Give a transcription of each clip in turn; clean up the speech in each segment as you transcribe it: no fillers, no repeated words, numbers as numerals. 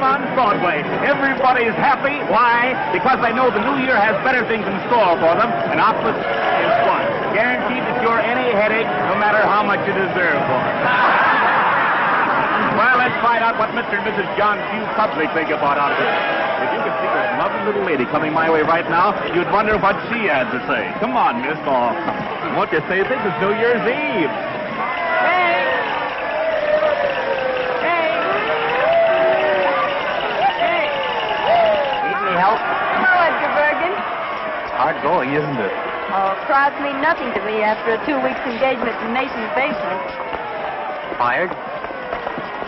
on Broadway. Everybody's happy. Why? Because they know the new year has better things in store for them, and opposite is one. Guaranteed to cure any headache, no matter how much you deserve for it. Well, let's find out what Mr. and Mrs. John Q. Public think about all of it. If you could see this lovely little lady coming my way right now, you'd wonder what she had to say. Come on, Miss Ball. Won't you say this is New Year's Eve? Hey! Hey! Hey! Need any help? Hello, Edgar Bergen. Hard going, isn't it? Oh, crowds mean nothing to me after a 2 weeks engagement in Mason's basement. Fired?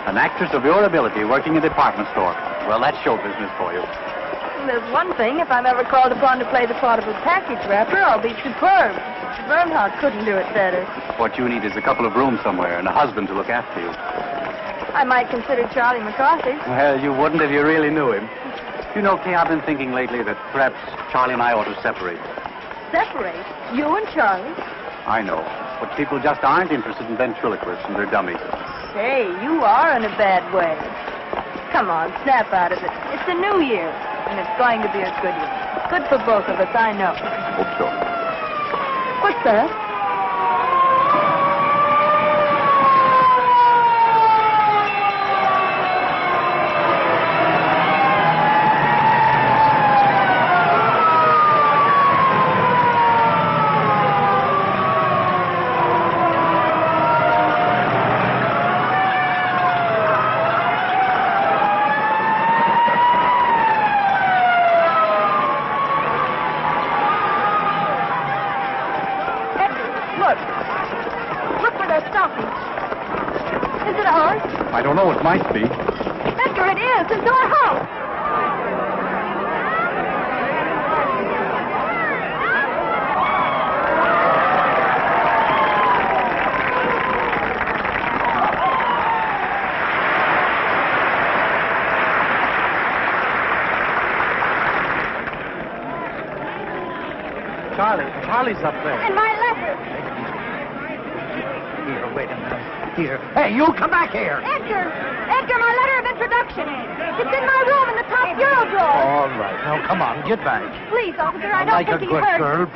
An actress of your ability working in a department store. Well, that's show business for you. There's one thing. If I'm ever called upon to play the part of a package wrapper, I'll be superb. Bernhardt couldn't do it better. What you need is a couple of rooms somewhere and a husband to look after you. I might consider Charlie McCarthy. Well, you wouldn't if you really knew him. You know, Kay, I've been thinking lately that perhaps Charlie and I ought to separate. Separate? You and Charlie? I know. But people just aren't interested in ventriloquists and their dummies. Say, you are in a bad way. Come on, snap out of it. It's a new year, and it's going to be a good one. Good for both of us, I know. Hope so. What's that? I don't know. It might be. Edgar, it is. It's our house. Charlie's up there. And my letter. Here, wait a minute. Here. Hey, you come back here. Edgar, my letter of introduction. It's in my room in the top bureau drawer. All right. Now, come on, get back. Please, officer, I don't Like a think he good heard. girl.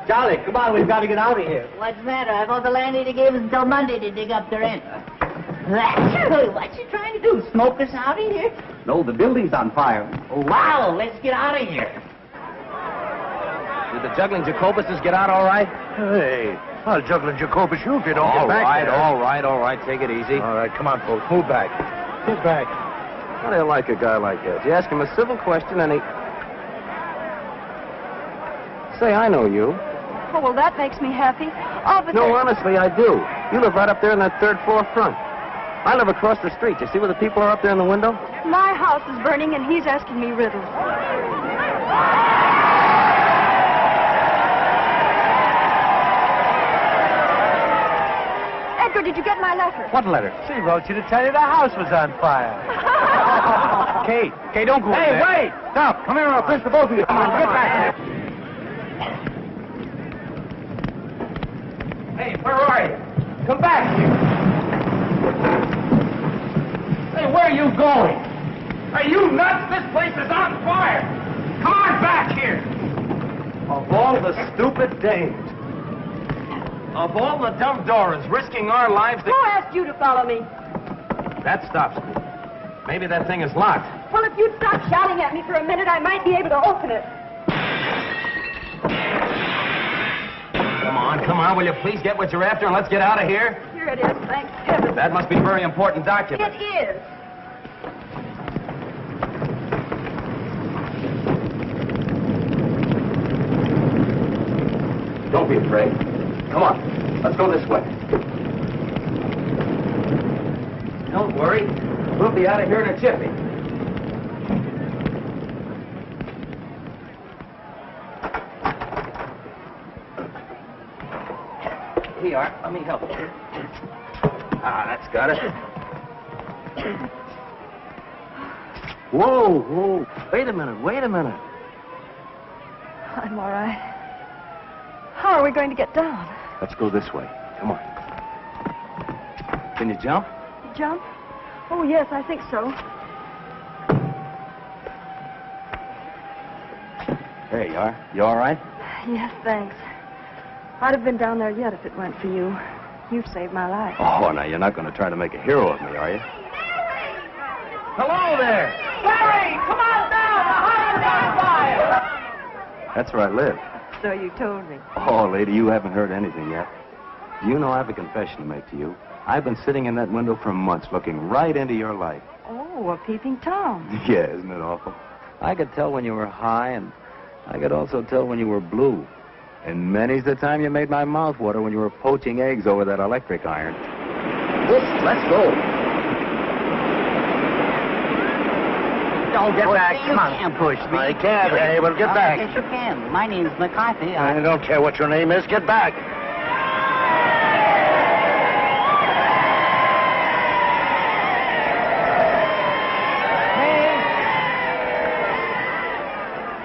Charlie, come on, we've got to get out of here. What's the matter? I thought the landlady gave us until Monday to dig up the rent. What's she trying to do? Smoke us out of here? No, the building's on fire. Oh, wow, let's get out of here. Did the juggling Jacobuses get out all right? Hey, I'll juggle Jacobus you if you don't All get back right, there. all right. Take it easy. All right, come on, folks. Move back. Get back. How do you like a guy like that? You ask him a civil question and he... Say, I know you. Oh, well, that makes me happy. Officer. No, honestly, I do. You live right up there in that third floor front. I live across the street. You see where the people are up there in the window? My house is burning, and he's asking me riddles. Edgar, did you get my letter? What letter? She wrote you to tell you the house was on fire. Kate, don't go in there. Hey, wait! Stop. Come here, I'll pinch the both of you. Come on, get back here. Hey, where are you? Come back here. Hey, where are you going? Are you nuts? This place is on fire. Come on back here. Of all the stupid dames. Of all the dumb Doras risking our lives to... Who asked you to follow me? That stops me. Maybe that thing is locked. Well, if you'd stop shouting at me for a minute, I might be able to open it. Come on, will you please get what you're after and let's get out of here? Here it is, thank heaven. That must be a very important document. It is. Don't be afraid. Come on, let's go this way. Don't worry. We'll be out of here in a jiffy. Here you are. Let me help you. Ah, that's got it. Whoa, whoa. Wait a minute. I'm all right. How are we going to get down? Let's go this way. Come on. Can you jump? Jump? Oh, yes, I think so. There you are. You all right? Yes, thanks. I'd have been down there yet if it weren't for you. You've saved my life. Oh, now you're not going to try to make a hero of me, are you? Hello there. Larry, come on down. The house is on fire. That's where I live. So you told me. Oh, lady, you haven't heard anything yet. Do you know I have a confession to make to you? I've been sitting in that window for months looking right into your life. Oh, a peeping Tom. Yeah, isn't it awful? I could tell when you were high, and I could also tell when you were blue. And many's the time you made my mouth water when you were poaching eggs over that electric iron. Let's go. Don't get back. You Come on. can't push me. I can't. Hey, well, get back. Yes, you can. My name's McCarthy. I don't care what your name is. Get back.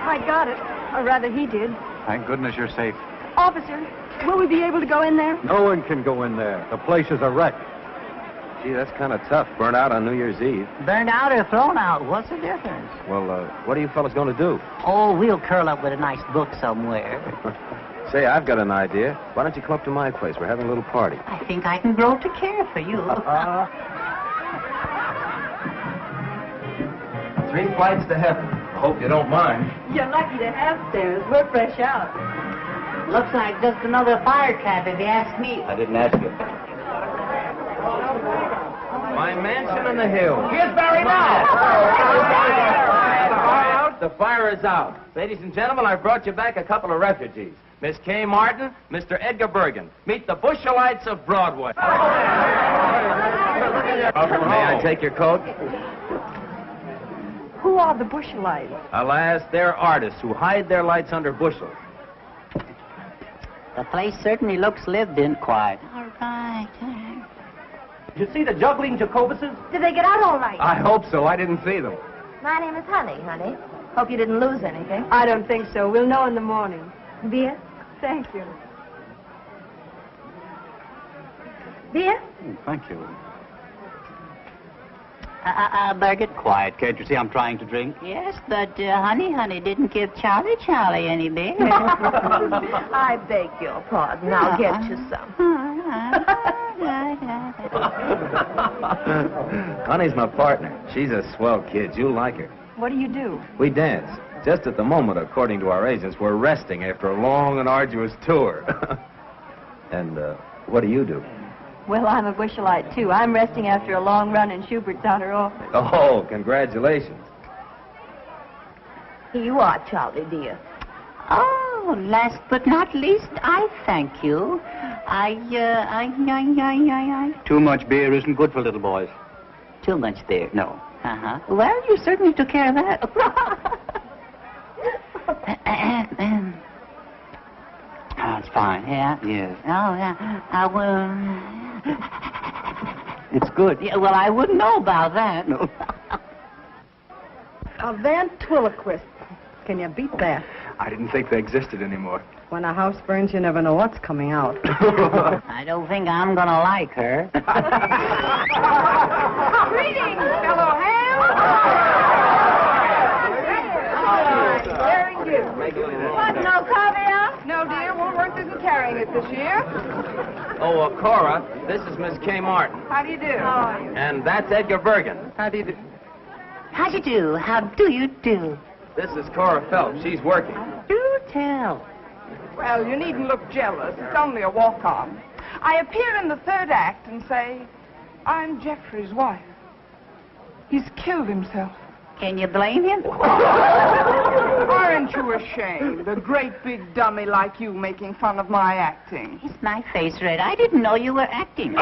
I got it. Or rather, he did. Thank goodness you're safe. Officer, will we be able to go in there? No one can go in there. The place is a wreck. Gee, that's kind of tough. Burnt out on New Year's Eve. Burned out or thrown out? What's the difference? Well, what are you fellas going to do? Oh, we'll curl up with a nice book somewhere. Say, I've got an idea. Why don't you come up to my place? We're having a little party. I think I can grow to care for you. 3 flights to heaven. I hope you don't mind. You're lucky to have stairs. We're fresh out. Looks like just another fire trap, if you ask me. I didn't ask you. My mansion on the hill. Here's Barry now. The fire is out. Ladies and gentlemen, I brought you back a couple of refugees. Miss Kay Martin, Mr. Edgar Bergen. Meet the Bushelites of Broadway. May I take your coat? Who are the Bushelites? Alas, they're artists who hide their lights under bushels. The place certainly looks lived in quiet. All right. Did you see the juggling Jacobuses? Did they get out all right? I hope so. I didn't see them. My name is Honey. Hope you didn't lose anything. I don't think so. We'll know in the morning. Beer? Thank you. Beer? Thank you. Birgit? Quiet, can't you see I'm trying to drink? Yes, but Honey didn't give Charlie any beer. I beg your pardon. I'll get you some. Honey's my partner. She's a swell kid. You'll like her. What do you do? We dance. Just at the moment, according to our agents, we're resting after a long and arduous tour. And what do you do? Well, I'm a Bushelite, too. I'm resting after a long run in Schubert's outer office. Oh, congratulations. Here you are, Charlie, dear. Oh, last but not least, I thank you. Too much beer isn't good for little boys. Too much beer. No. Uh-huh. Well, you certainly took care of that. Oh, it's fine. Yeah? Yes. Oh, yeah. It's good. Yeah, well, I wouldn't know about that. No. A ventriloquist. Can you beat that? I didn't think they existed anymore. When a house burns, you never know what's coming out. I don't think I'm going to like her. Greetings, fellow ham. Very good. What, no caviar? No, dear. Woolworth isn't carrying it this year. Oh, Cora, this is Miss Kay Martin. How do you do? And that's Edgar Bergen. How do you do? How do you do? How do you do? This is Cora Phelps. She's working. Do tell. Well, you needn't look jealous. It's only a walk-on. I appear in the third act and say, I'm Jeffrey's wife. He's killed himself. Can you blame him? Aren't you ashamed? A great big dummy like you making fun of my acting. Is my face red? I didn't know you were acting. Oh,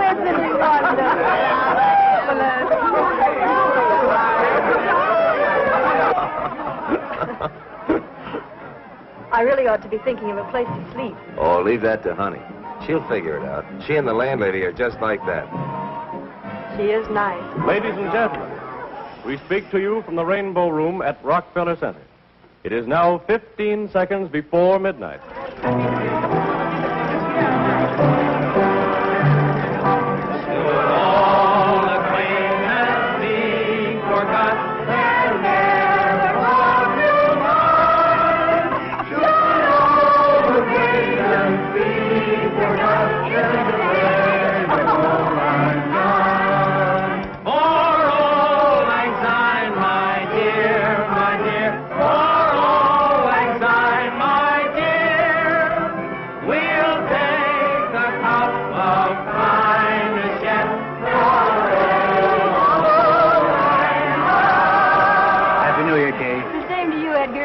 isn't he I really ought to be thinking of a place to sleep. Oh, leave that to Honey. She'll figure it out. She and the landlady are just like that. He is nice. Ladies and gentlemen, we speak to you from the Rainbow Room at Rockefeller Center. It is now 15 seconds before midnight.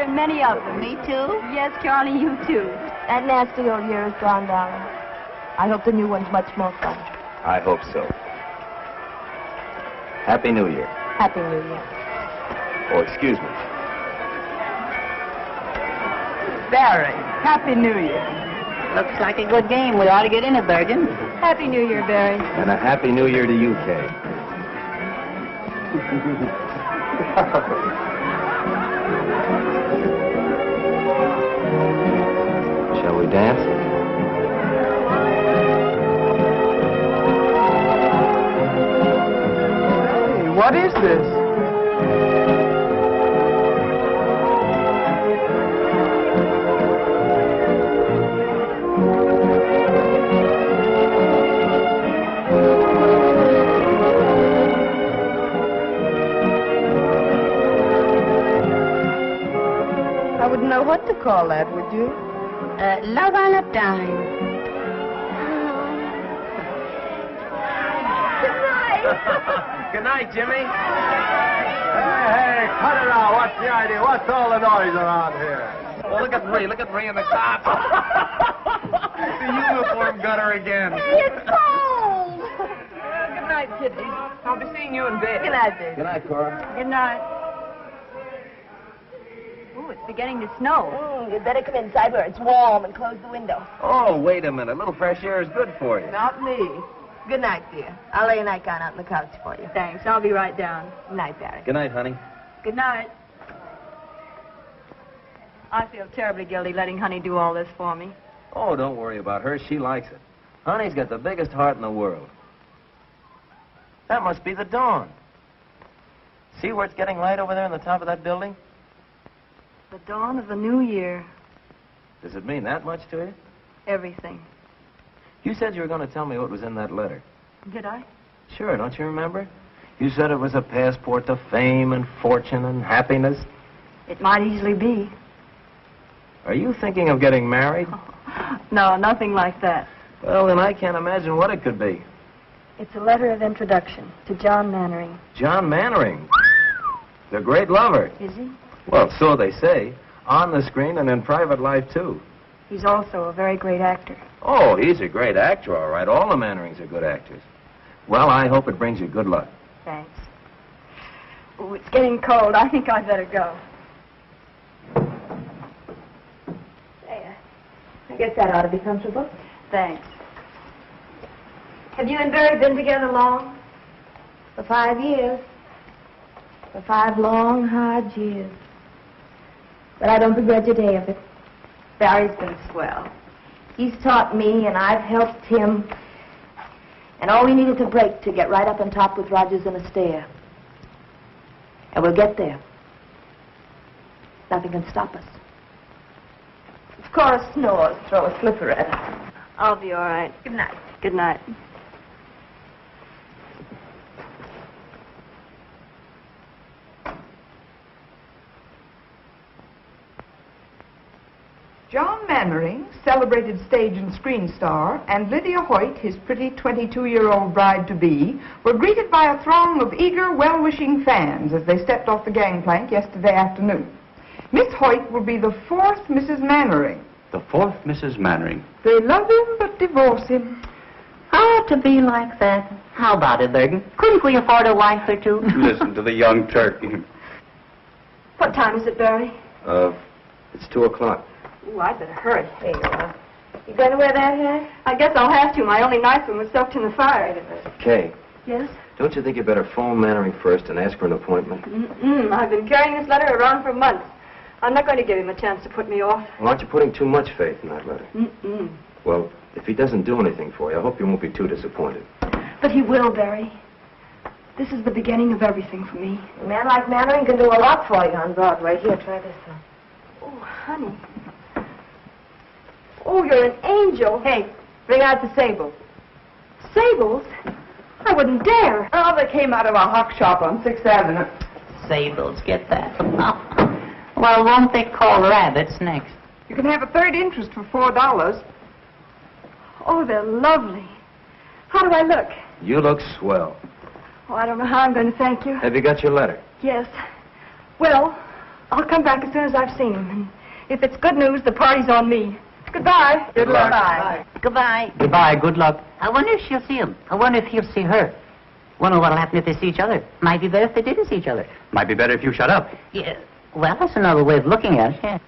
Many of them. Me too? Yes, Charlie, you too. That nasty old year is gone, darling. I hope the new one's much more fun. I hope so. Happy New Year. Happy New Year. Oh, excuse me. Barry, Happy New Year. Looks like a good game. We ought to get in it, Bergen. Happy New Year, Barry. And a Happy New Year to you, Kay. Shall we dance? Hey, what is this? I wouldn't know what to call that, would you? Love on a dime. Good night, Jimmy. Hey, cut it out. What's the idea? What's all the noise around here? Well, look at Bree. Look at Bree in the cop. The uniform gutter again. It's cold. Good night, Kitty. I'll be seeing you in bed. Good night, baby. Good night, Cora. Good night. Ooh, it's beginning to snow. You'd better come inside where it's warm and close the window. Oh, wait a minute. A little fresh air is good for you. Not me. Good night, dear. I'll lay a nightgown out on the couch for you. Thanks. I'll be right down. Good night, Barry. Good night, honey. Good night. I feel terribly guilty letting Honey do all this for me. Oh, don't worry about her. She likes it. Honey's got the biggest heart in the world. That must be the dawn. See where it's getting light over there on the top of that building? The dawn of the new year. Does it mean that much to you? Everything. You said you were going to tell me what was in that letter. Did I? Sure, don't you remember? You said it was a passport to fame and fortune and happiness. It might easily be. Are you thinking of getting married? No, nothing like that. Well, then I can't imagine what it could be. It's a letter of introduction to John Mannering. John Mannering. The great lover. Is he? Well, so they say. On the screen and in private life, too. He's also a very great actor. Oh, he's a great actor, all right. All the Mannerings are good actors. Well, I hope it brings you good luck. Thanks. Oh, it's getting cold. I think I'd better go. There. I guess that ought to be comfortable. Thanks. Have you and Barry been together long? For 5 years. For 5 long, hard years. But I don't begrudge a day of it. Barry's been swell. He's taught me, and I've helped him. And all we needed to break to get right up on top with Rogers and Astaire. And we'll get there. Nothing can stop us. If Cora snores, throw a slipper at her. I'll be all right. Good night. Good night. John Mannering, celebrated stage and screen star, and Lydia Hoyt, his pretty 22-year-old bride-to-be, were greeted by a throng of eager, well-wishing fans as they stepped off the gangplank yesterday afternoon. Miss Hoyt will be the 4th Mrs. Mannering. The 4th Mrs. Mannering. They love him but divorce him. Oh, to be like that. How about it, Bergen? Couldn't we afford a wife or two? Listen to the young turkey. What time is it, Barry? It's 2 o'clock. Ooh, I'd better hurry. There you are. You going to wear that hat? I guess I'll have to. My only nice one was soaked in the fire. Kay, Yes? Don't you think you better phone Mannering first and ask for an appointment? I've been carrying this letter around for months. I'm not going to give him a chance to put me off. Well, aren't you putting too much faith in that letter? Mm-mm. Well, if he doesn't do anything for you, I hope you won't be too disappointed. But he will, Barry. This is the beginning of everything for me. A man like Mannering can do a lot for you on Broadway. Here, try this one. Oh, honey. Oh, you're an angel. Hey, bring out the sable. Sables? I wouldn't dare. Oh, they came out of a hock shop on 6th Avenue. Sables, get that. Well, won't they call rabbits next? You can have a third interest for $4. Oh, they're lovely. How do I look? You look swell. Oh, I don't know how I'm going to thank you. Have you got your letter? Yes. Well, I'll come back as soon as I've seen him. And if it's good news, the party's on me. Goodbye. Good luck. Bye. Goodbye. Goodbye, good luck. I wonder if she'll see him. I wonder if he'll see her. Wonder what'll happen if they see each other. Might be better if they didn't see each other. Might be better if you shut up. Yeah. Well, that's another way of looking at it, yeah.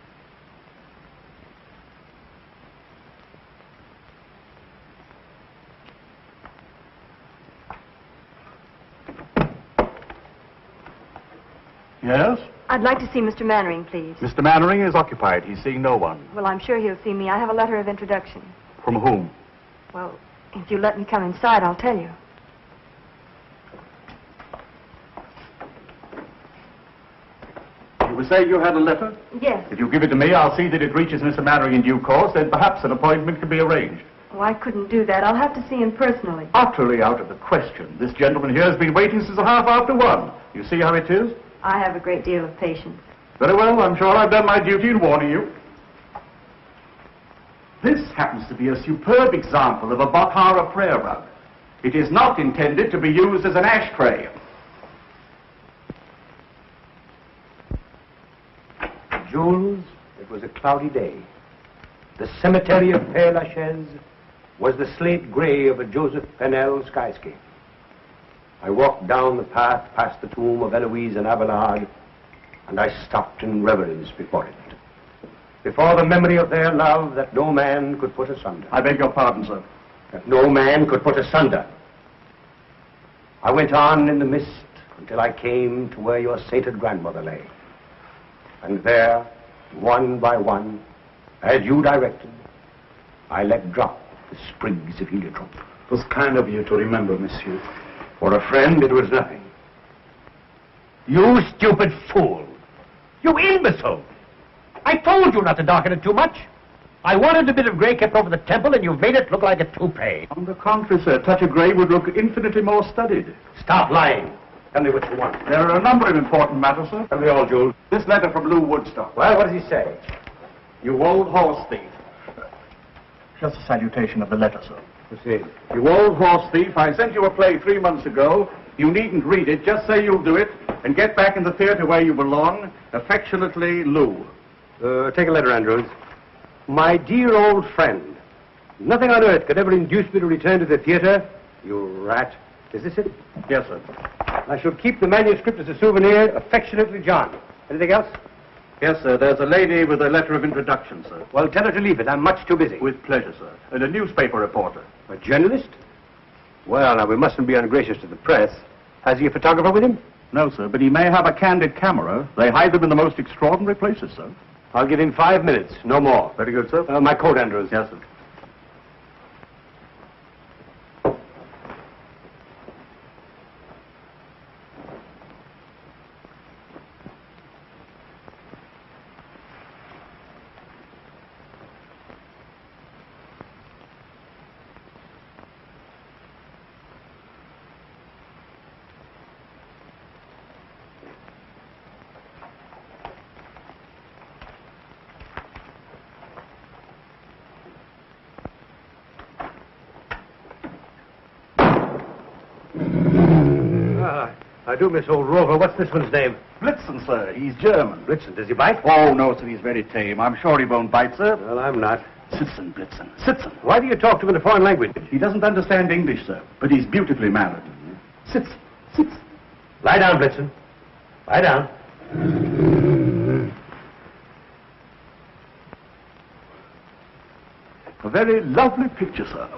Yes? I'd like to see Mr. Mannering, please. Mr. Mannering is occupied. He's seeing no one. Well, I'm sure he'll see me. I have a letter of introduction. From whom? Well, if you let me come inside, I'll tell you. You were saying you had a letter? Yes. If you give it to me, I'll see that it reaches Mr. Mannering in due course, then perhaps an appointment can be arranged. Oh, I couldn't do that. I'll have to see him personally. Utterly out of the question. This gentleman here has been waiting since 1:30. You see how it is? I have a great deal of patience. Very well, I'm sure I've done my duty in warning you. This happens to be a superb example of a Bakhara prayer rug. It is not intended to be used as an ashtray. Jules, it was a cloudy day. The cemetery of Père Lachaise was the slate gray of a Joseph Pennell skyscape. I walked down the path past the tomb of Eloise and Abelard, and I stopped in reverence before it. Before the memory of their love that no man could put asunder. I beg your pardon, sir. That no man could put asunder. I went on in the mist until I came to where your sainted grandmother lay. And there, one by one, as you directed, I let drop the sprigs of heliotrope. It was kind of you to remember, monsieur. For a friend, it was nothing. You stupid fool! You imbecile! I told you not to darken it too much. I wanted a bit of gray kept over the temple, and you've made it look like a toupee. On the contrary, sir, a touch of grey would look infinitely more studied. Stop lying. Tell me what you want. There are a number of important matters, sir. Tell me all, Jules. This letter from Lou Woodstock. Well, what does he say? You old horse thief. Just a salutation of the letter, sir. Proceed. You old horse thief, I sent you a play 3 months ago. You needn't read it. Just say you'll do it and get back in the theater where you belong. Affectionately, Lou. Take a letter, Andrews. My dear old friend, nothing on earth could ever induce me to return to the theater. You rat. Is this it? Yes, sir. I shall keep the manuscript as a souvenir. Affectionately, John. Anything else? Yes, sir. There's a lady with a letter of introduction, sir. Well, tell her to leave it. I'm much too busy. With pleasure, sir. And a newspaper reporter. A journalist? Well, now, we mustn't be ungracious to the press. Has he a photographer with him? No, sir, but he may have a candid camera. They hide them in the most extraordinary places, sir. I'll give him 5 minutes, no more. Very good, sir. My coat, Andrews. Yes, sir. I do miss old Rover. What's this one's name? Blitzen, sir. He's German. Blitzen. Does he bite? Oh, no, sir. He's very tame. I'm sure he won't bite, sir. Well, I'm not. Sitzen, Blitzen. Sitzen. Why do you talk to him in a foreign language? He doesn't understand English, sir, but he's beautifully mannered. Sitzen. Sitzen. Lie down, Blitzen. Lie down. A very lovely picture, sir.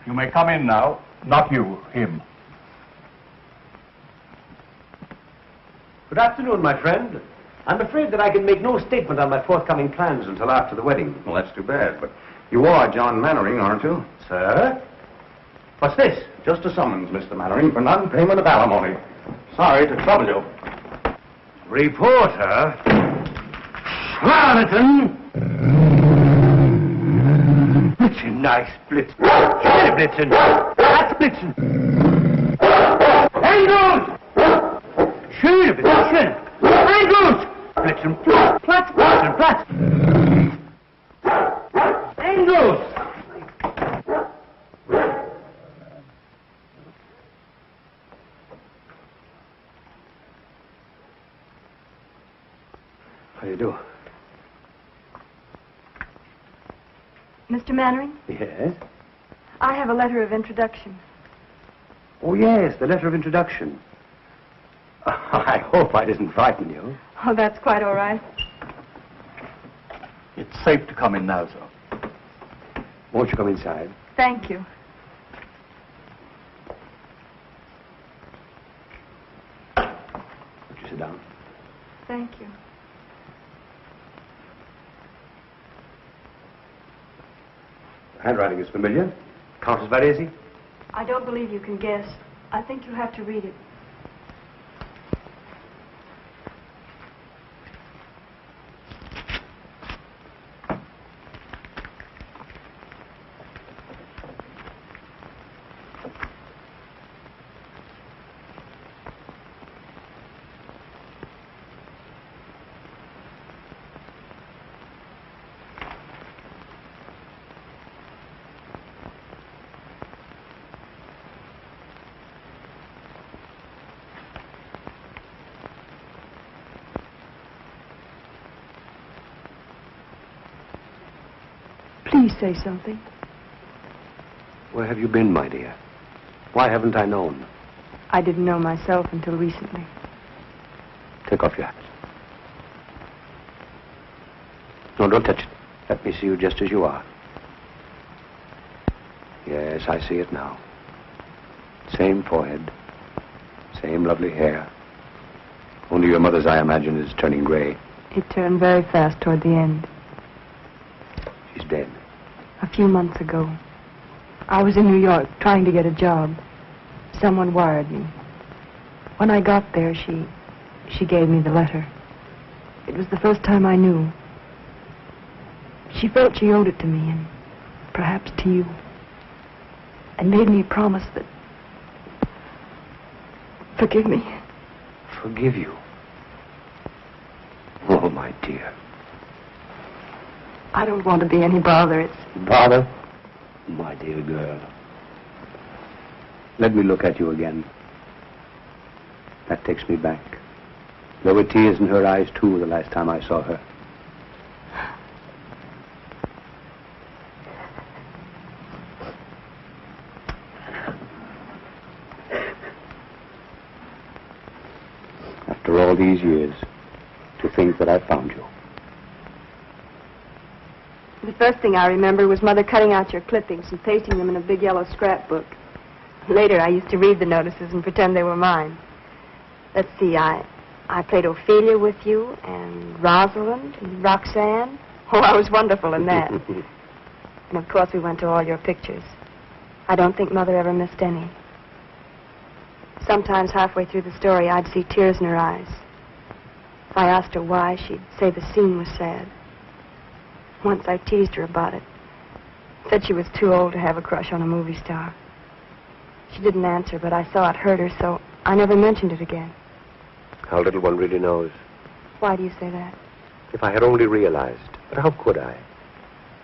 You may come in now. Not you, him. Good afternoon, my friend. I'm afraid that I can make no statement on my forthcoming plans until after the wedding. Well, that's too bad, but you are John Mannering, aren't you? Sir? What's this? Just a summons, Mr. Mannering, for non-payment of alimony. Sorry to trouble you. Reporter? Charlatan! Blitzen, nice Blitzen. Schnell, Blitzen. That's Blitzen. Engels! Schöne Blitzen. Engels! Blitzen, Platz, Blitzen, Platz. Engels! How do you do? Mr. Mannering, Yes? I have a letter of introduction. Oh, yes, the letter of introduction. I hope I didn't frighten you. Oh, that's quite all right. It's safe to come in now, sir. Won't you come inside? Thank you. Won't you sit down? Thank you. Handwriting is familiar. Countess Varese? I don't believe you can guess. I think you'll have to read it. Please say something. Where have you been, my dear? Why haven't I known? I didn't know myself until recently. Take off your hat. No, don't touch it. Let me see you just as you are. Yes, I see it now. Same forehead. Same lovely hair. Only your mother's, I imagine, is turning gray. It turned very fast toward the end. She's dead. A few months ago. I was in New York trying to get a job. Someone wired me. When I got there, she gave me the letter. It was the first time I knew. She felt she owed it to me, and perhaps to you. And made me promise that... Forgive me. Forgive you? Oh, my dear. I don't want to be any bother. It's... Bother? My dear girl. Let me look at you again. That takes me back. There were tears in her eyes, too, the last time I saw her. After all these years, to think that I found you. The first thing I remember was Mother cutting out your clippings and pasting them in a big yellow scrapbook. Later, I used to read the notices and pretend they were mine. Let's see, I played Ophelia with you, and Rosalind, and Roxanne. Oh, I was wonderful in that. And of course, we went to all your pictures. I don't think Mother ever missed any. Sometimes halfway through the story, I'd see tears in her eyes. If I asked her why, she'd say the scene was sad. Once I teased her about it. Said she was too old to have a crush on a movie star. She didn't answer, but I saw it hurt her, so I never mentioned it again. How little one really knows. Why do you say that? If I had only realized. But how could I?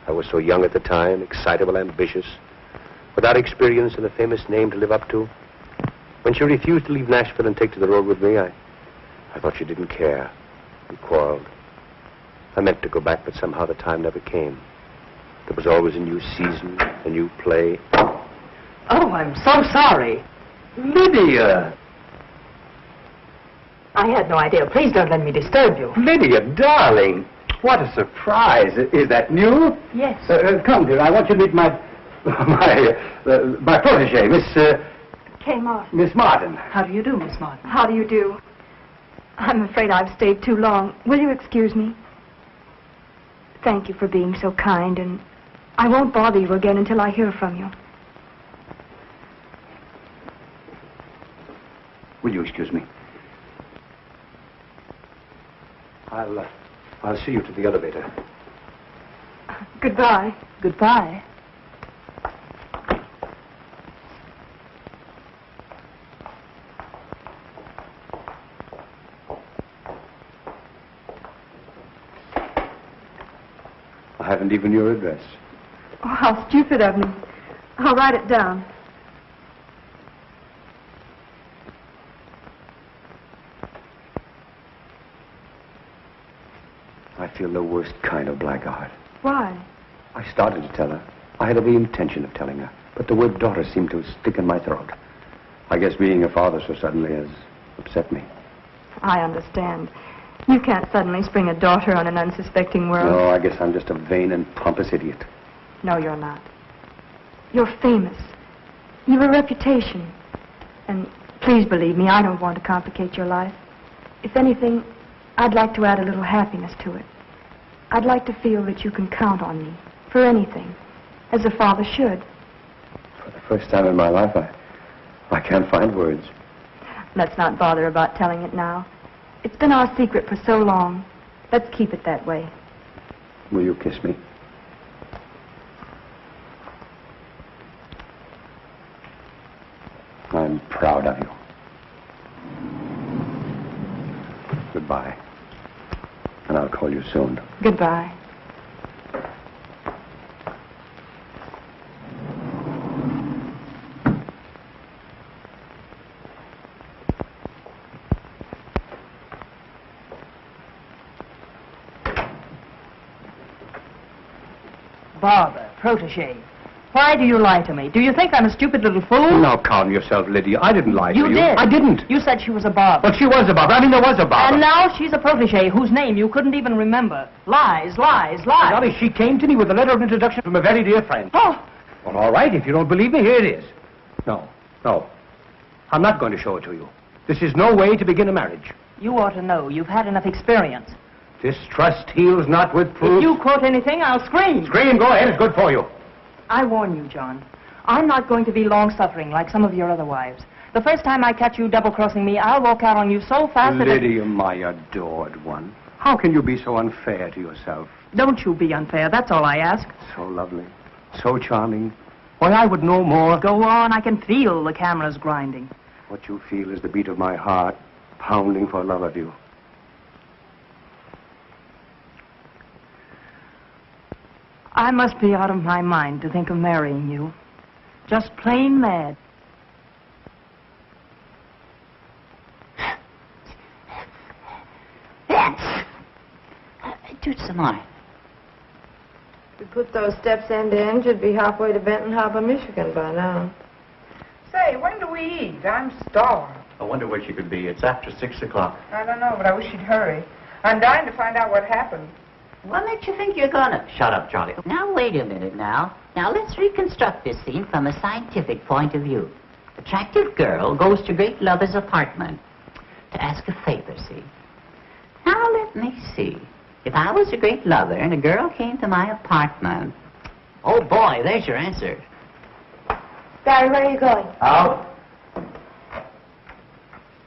I was so young at the time, excitable, ambitious, without experience and a famous name to live up to. When she refused to leave Nashville and take to the road with me, I thought she didn't care. We quarreled. I meant to go back, but somehow the time never came. There was always a new season, a new play. Oh, I'm so sorry. Lydia! I had no idea. Please don't let me disturb you. Lydia, darling! What a surprise. Is that new? Yes. Come, dear, I want you to meet my My protege, Miss Martin. How do you do, Miss Martin? How do you do? I'm afraid I've stayed too long. Will you excuse me? Thank you for being so kind, and I won't bother you again until I hear from you. Will you excuse me? I'll see you to the elevator. Goodbye. Goodbye. I haven't even your address. Oh, how stupid of me. I'll write it down. I feel the worst kind of blackguard. Why? I started to tell her. I had every intention of telling her, but the word daughter seemed to stick in my throat. I guess being a father so suddenly has upset me. I understand. You can't suddenly spring a daughter on an unsuspecting world. No, I guess I'm just a vain and pompous idiot. No, you're not. You're famous. You've a reputation. And please believe me, I don't want to complicate your life. If anything, I'd like to add a little happiness to it. I'd like to feel that you can count on me for anything, as a father should. For the first time in my life, I can't find words. Let's not bother about telling it now. It's been our secret for so long. Let's keep it that way. Will you kiss me? I'm proud of you. Goodbye. And I'll call you soon. Goodbye. Barbara, protege. Why do you lie to me? Do you think I'm a stupid little fool? Now calm yourself, Lydia. I didn't lie to you. You did. I didn't. You said she was a Barbara. But she was a Barbara. I mean, there was a Barbara. And now she's a protege whose name you couldn't even remember. Lies, lies, lies. Dolly, she came to me with a letter of introduction from a very dear friend. Oh! Well, all right. If you don't believe me, here it is. No. I'm not going to show it to you. This is no way to begin a marriage. You ought to know. You've had enough experience. Distrust heals not with proof. If you quote anything, I'll scream. Scream, go ahead. It's good for you. I warn you, John. I'm not going to be long-suffering like some of your other wives. The first time I catch you double-crossing me, I'll walk out on you so fast that... Lydia, my adored one. How can you be so unfair to yourself? Don't you be unfair. That's all I ask. So lovely. So charming. Why, I would know more. Go on. I can feel the cameras grinding. What you feel is the beat of my heart, pounding for love of you. I must be out of my mind to think of marrying you. Just plain mad. Do some more. If you put those steps end to end, you'd be halfway to Benton Harbor, Michigan by now. Say, when do we eat? I'm starved. I wonder where she could be. It's after 6 o'clock. I don't know, but I wish she'd hurry. I'm dying to find out what happened. What makes you think you're gonna? Shut up, Charlie. Now, wait a minute now. Now, let's reconstruct this scene from a scientific point of view. Attractive girl goes to great lover's apartment to ask a favor, see? Now, let me see. If I was a great lover and a girl came to my apartment... Oh, boy, there's your answer. Barry, where are you going? Out.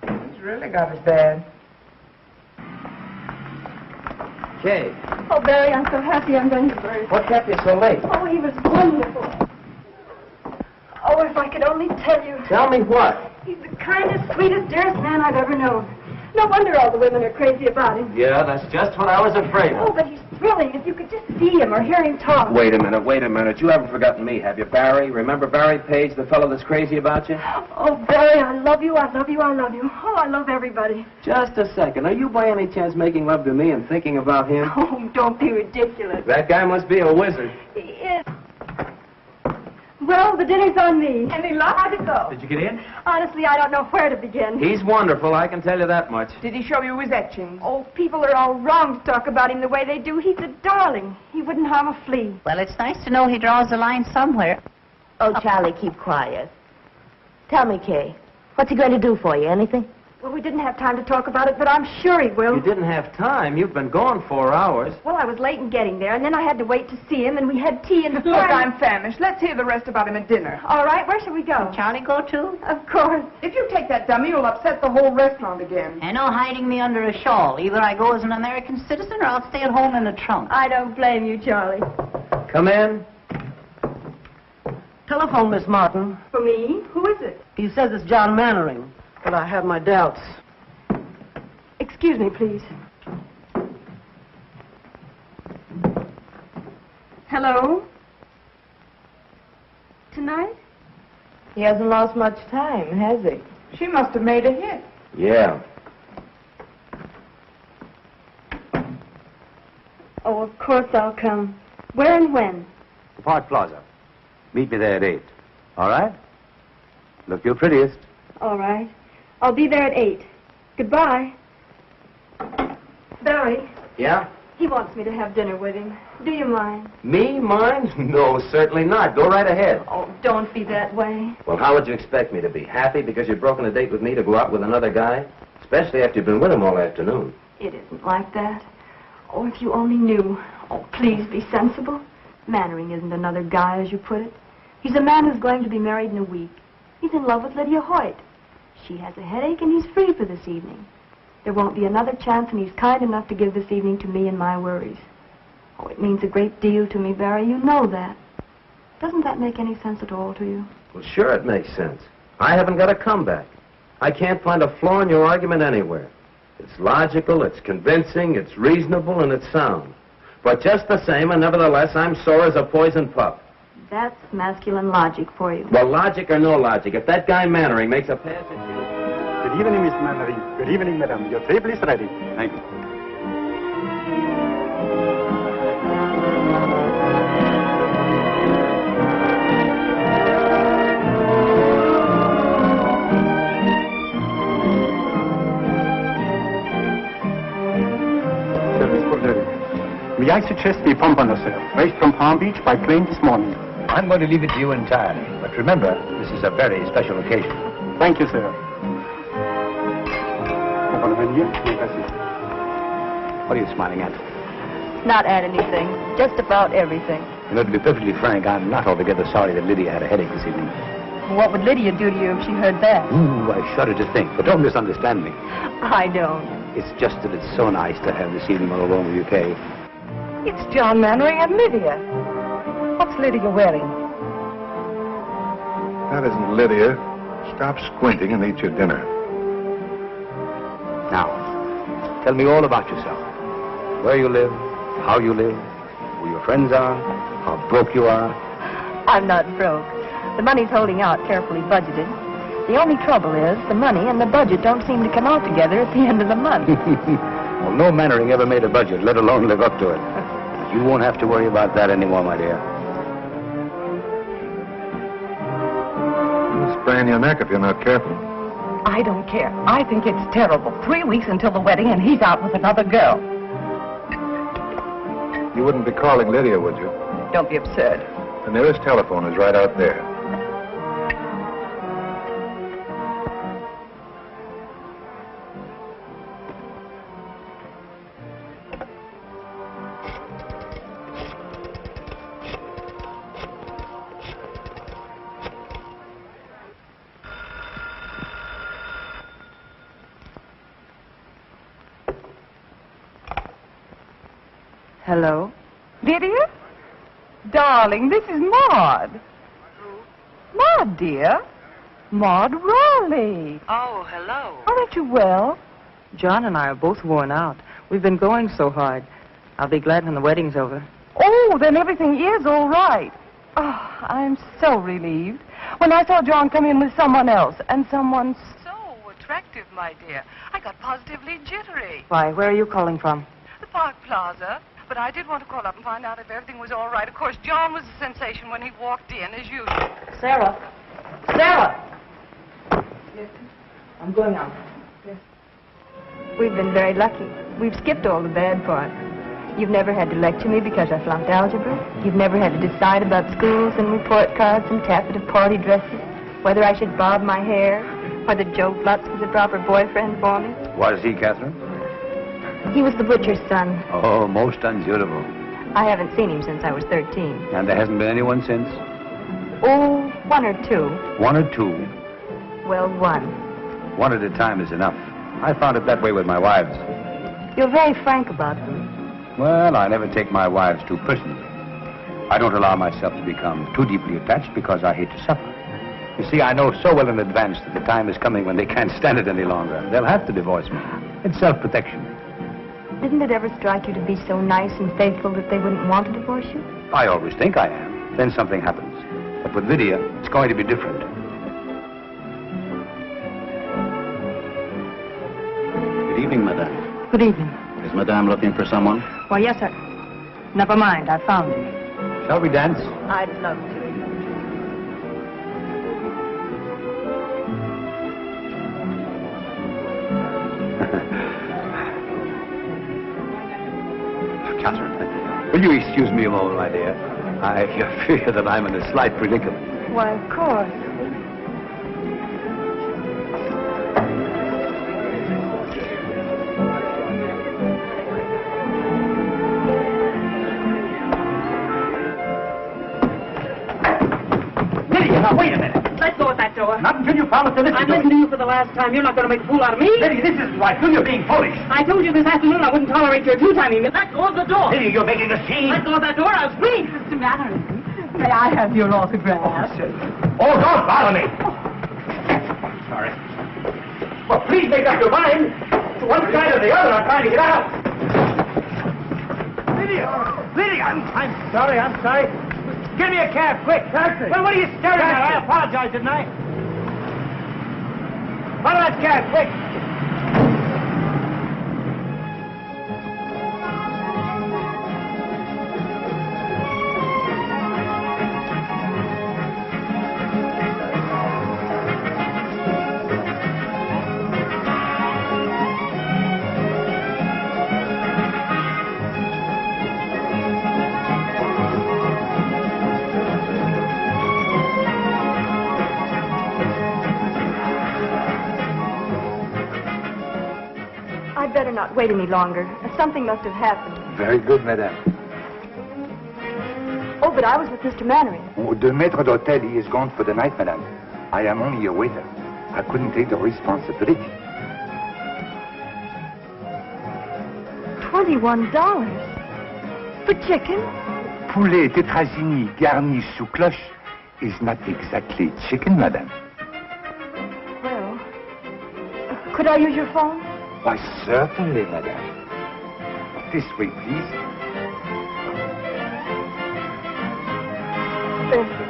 He's really got us bad. Kay, Oh, Barry, I'm so happy I'm going to Bert. what kept you so late? Oh, he was wonderful. Oh, if I could only tell you. Tell me what? He's the kindest, sweetest, dearest man I've ever known. No wonder all the women are crazy about him. Yeah, that's just what I was afraid Oh, of. but he's thrilling. If you could just see him or hear him talk. Wait a minute. You haven't forgotten me, have you, Barry? Remember Barry Page, the fellow that's crazy about you? Oh, Barry, I love you, I love you, I love you. Oh, I love everybody. Just a second. Are you by any chance making love to me and thinking about him? Oh, don't be ridiculous. That guy must be a wizard. He is. Well, the dinner's on me. Any luck? How'd it go? Did you get in? Honestly, I don't know where to begin. He's wonderful, I can tell you that much. Did he show you his etchings? Oh, people are all wrong to talk about him the way they do. He's a darling. He wouldn't harm a flea. Well, it's nice to know he draws the line somewhere. Oh, Charlie, keep quiet. Tell me, Kay, what's he going to do for you? Anything? Well, we didn't have time to talk about it, but I'm sure he will. You didn't have time. You've been gone 4 hours. Well, I was late in getting there, and then I had to wait to see him, and we had tea and... Look, I'm famished. Let's hear the rest about him at dinner. All right, where shall we go? Charlie go too? Of course. If you take that dummy, you'll upset the whole restaurant again. And no hiding me under a shawl. Either I go as an American citizen or I'll stay at home in the trunk. I don't blame you, Charlie. Come in. Telephone, Miss Martin. For me? Who is it? He says it's John Mannering, but I have my doubts. Excuse me, please. Hello? Tonight? He hasn't lost much time, has he? She must have made a hit. Yeah. Oh, of course I'll come. Where and when? The Park Plaza. Meet me there at 8. All right? Look your prettiest. All right. I'll be there at 8. Goodbye. Barry, Yeah? he wants me to have dinner with him. Do you mind? Me? Mine? No, certainly not. Go right ahead. Oh, don't be that way. Well, how would you expect me to be? Happy because you've broken a date with me to go out with another guy? Especially after you've been with him all afternoon. It isn't like that. Oh, if you only knew. Oh, please be sensible. Mannering isn't another guy, as you put it. He's a man who's going to be married in a week. He's in love with Lydia Hoyt. She has a headache, and he's free for this evening. There won't be another chance, and he's kind enough to give this evening to me and my worries. Oh, it means a great deal to me, Barry. You know that. Doesn't that make any sense at all to you? Well, sure it makes sense. I haven't got a comeback. I can't find a flaw in your argument anywhere. It's logical, it's convincing, it's reasonable, and it's sound. But just the same, and nevertheless, I'm sore as a poisoned pup. That's masculine logic for you. Well, logic or no logic, if that guy Mannering makes a pass at you... Good evening, Miss Mannering. Good evening, madam. Your table is ready. Thank you. Service for Lydia. May I suggest we pump on herself, raised from Palm Beach by plane this morning. I'm going to leave it to you entirely. But remember, this is a very special occasion. Thank you, sir. What are you smiling at? Not at anything. Just about everything. You know, to be perfectly frank, I'm not altogether sorry that Lydia had a headache this evening. What would Lydia do to you if she heard that? Ooh, I shudder to think. But don't misunderstand me. I don't. It's just that it's so nice to have this evening all alone with you, Kay. It's John Mannering and Lydia. What's Lydia wearing? That isn't Lydia. Stop squinting and eat your dinner. Now, tell me all about yourself. Where you live, how you live, who your friends are, how broke you are. I'm not broke. The money's holding out, carefully budgeted. The only trouble is the money and the budget don't seem to come out together at the end of the month. Well, no Mannering ever made a budget, let alone live up to it. You won't have to worry about that anymore, my dear. You'll sprain your neck if you're not careful. I don't care. I think it's terrible. 3 weeks until the wedding and he's out with another girl. You wouldn't be calling Lydia, would you? Don't be absurd. The nearest telephone is right out there. Hello? Lydia? Darling, this is Maud. Maud, dear. Maud Raleigh. Oh, hello. Aren't you well? John and I are both worn out. We've been going so hard. I'll be glad when the wedding's over. Oh, then everything is all right. Oh, I'm so relieved. When I saw John come in with someone else, and someone so attractive, my dear, I got positively jittery. Why, where are you calling from? The Park Plaza. But I did want to call up and find out if everything was all right. Of course, John was a sensation when he walked in, as usual. Sarah! Sarah! Yes. I'm going out. We've been very lucky. We've skipped all the bad parts. You've never had to lecture me because I flunked algebra. You've never had to decide about schools and report cards and taffeta party dresses, whether I should bob my hair, whether Joe Flutz was a proper boyfriend for me. Was he, Catherine? He was the butcher's son. Oh, most unsuitable. I haven't seen him since I was 13. And there hasn't been anyone since? Oh, one or two. One or two? Well, one. One at a time is enough. I found it that way with my wives. You're very frank about them. Well, I never take my wives too personally. I don't allow myself to become too deeply attached because I hate to suffer. You see, I know so well in advance that the time is coming when they can't stand it any longer. They'll have to divorce me. It's self-protection. Didn't it ever strike you to be so nice and faithful that they wouldn't want to divorce you? I always think I am. Then something happens. But with Lydia, it's going to be different. Good evening, madame. Good evening. Is madame looking for someone? Why, yes, sir. Never mind, I found him. Shall we dance? I'd love to. Catherine, will you excuse me a moment, my dear? I fear that I'm in a slight predicament. Why, of course. Lydia, now wait a minute. Let go of that door. Not until you promise to listen I'm to listening me. to you for the last time. You're not going to make a fool out of me. Lydia, this isn't right. You're being foolish. I told you this afternoon I wouldn't tolerate your two-timing me. Let go of the door. Lydia, you're making a scene. Let go of that door. I'll scream. Mr. Mannering, may I have your autograph? Oh, don't bother me. Sorry. Well, please make up your mind. To one side or the other, I'm trying to get out. Lydia, I'm sorry. Give me a cab, quick. Taxi. Well, what are you staring at? I apologize, didn't I? Follow that cab, quick. I'd better not wait any longer. Something must have happened. Very good, madame. Oh, but I was with Mr. Mannering. Oh, the maître d'hôtel, he is gone for the night, madame. I am only a waiter. I couldn't take the responsibility. $21 for chicken? Poulet tétrazini garni sous cloche is not exactly chicken, madame. Well, could I use your phone? Why, certainly, madame. This way, please. Thank you.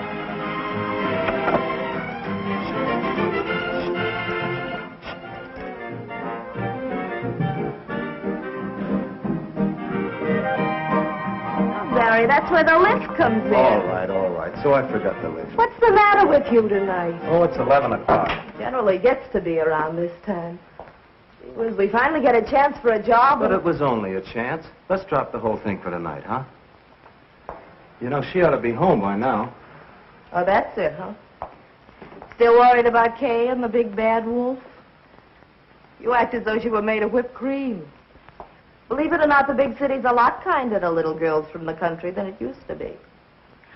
Larry, that's where the lift comes in. All right. So I forgot the lift. What's the matter with you tonight? Oh, it's 11 o'clock. Generally gets to be around this time. We finally get a chance for a job. But it was only a chance. Let's drop the whole thing for tonight, huh? You know, she ought to be home by now. Oh, that's it, huh? Still worried about Kay and the big bad wolf? You act as though she were made of whipped cream. Believe it or not, the big city's a lot kinder to little girls from the country than it used to be.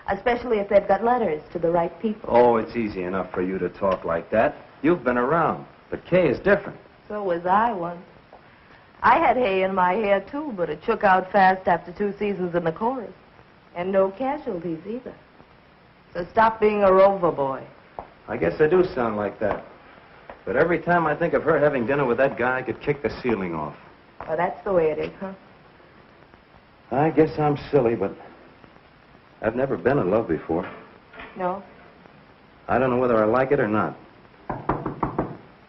Especially if they've got letters to the right people. Oh, it's easy enough for you to talk like that. You've been around. But Kay is different. So was I once. I had hay in my hair, too, but it shook out fast after 2 seasons in the chorus. And no casualties, either. So stop being a rover boy. I guess I do sound like that. But every time I think of her having dinner with that guy, I could kick the ceiling off. Oh, that's the way it is, huh? I guess I'm silly, but I've never been in love before. No? I don't know whether I like it or not.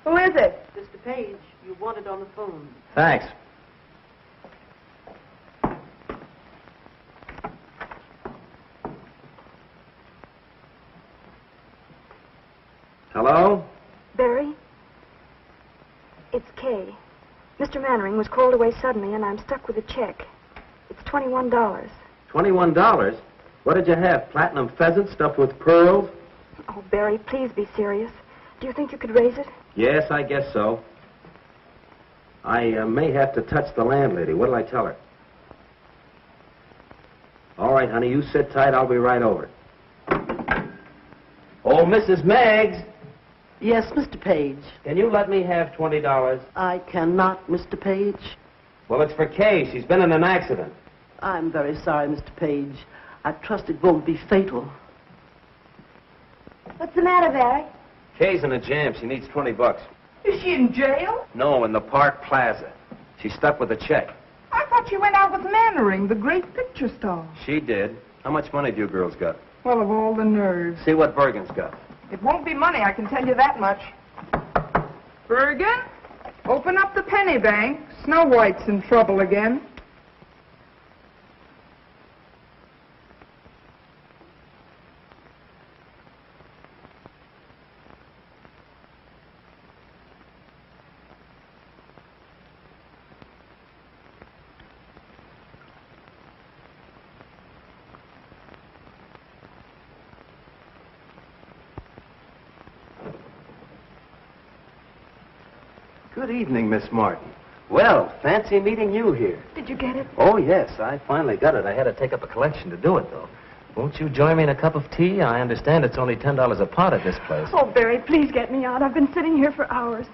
Who is it? Mr. Page, you wanted on the phone. Thanks. Hello? Barry? It's Kay. Mr. Mannering was called away suddenly, and I'm stuck with a check. It's $21. $21? What did you have? Platinum pheasant stuffed with pearls? Oh, Barry, please be serious. Do you think you could raise it? Yes, I guess so. I may have to touch the landlady. What'll I tell her? All right, honey, you sit tight. I'll be right over. Oh, Mrs. Meggs. Yes, Mr. Page. Can you let me have $20? I cannot, Mr. Page. Well, it's for Kay. She's been in an accident. I'm very sorry, Mr. Page. I trust it won't be fatal. What's the matter, Barry? Kay's in a jam. She needs $20. Is she in jail? No, in the Park Plaza. She's stuck with a check. I thought she went out with Mannering, the great picture star. She did. How much money do you girls got? Well, of all the nerves. See what Bergen's got. It won't be money, I can tell you that much. Bergen, open up the penny bank. Snow White's in trouble again. Good evening, Miss Martin. Well, fancy meeting you here. Did you get it? Oh, yes, I finally got it. I had to take up a collection to do it, though. Won't you join me in a cup of tea? I understand it's only $10 a pot at this place. Oh, Barry, please get me out. I've been sitting here for hours.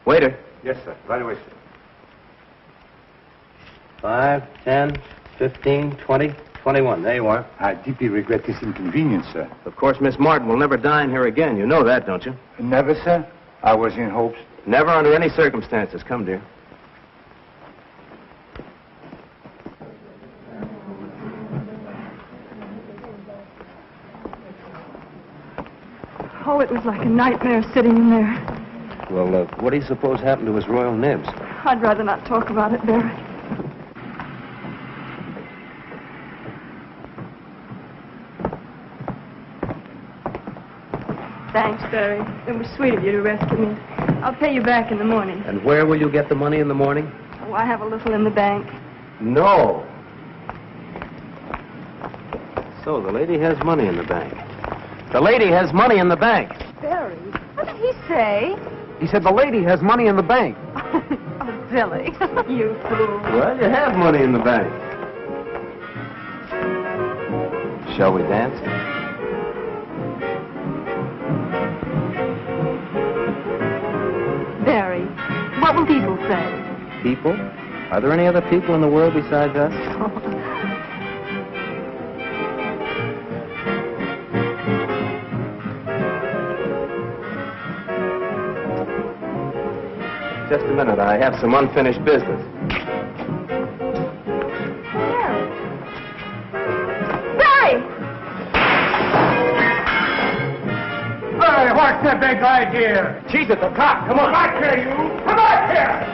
Waiter. Yes, sir. Right away, sir. 5, 10, 15, 20, 21. There you are. I deeply regret this inconvenience, sir. Of course, Miss Martin will never dine here again. You know that, don't you? Never, sir. I was in hopes. Never under any circumstances. Come, dear. Oh, it was like a nightmare sitting in there. Well, what do you suppose happened to his royal nibs? I'd rather not talk about it, Barry. Thanks, Barry. It was sweet of you to rescue me. I'll pay you back in the morning. And where will you get the money in the morning? Oh, I have a little in the bank. No. So the lady has money in the bank. The lady has money in the bank. Barry, what did he say? He said the lady has money in the bank. Oh, Billy, you fool. Well, you have money in the bank. Shall we dance? Barry, what will people say? People? Are there any other people in the world besides us? Just a minute. I have some unfinished business. Barry! Hey, what's the big idea? She's at the cop. Come on. Come back here, you! Come back here!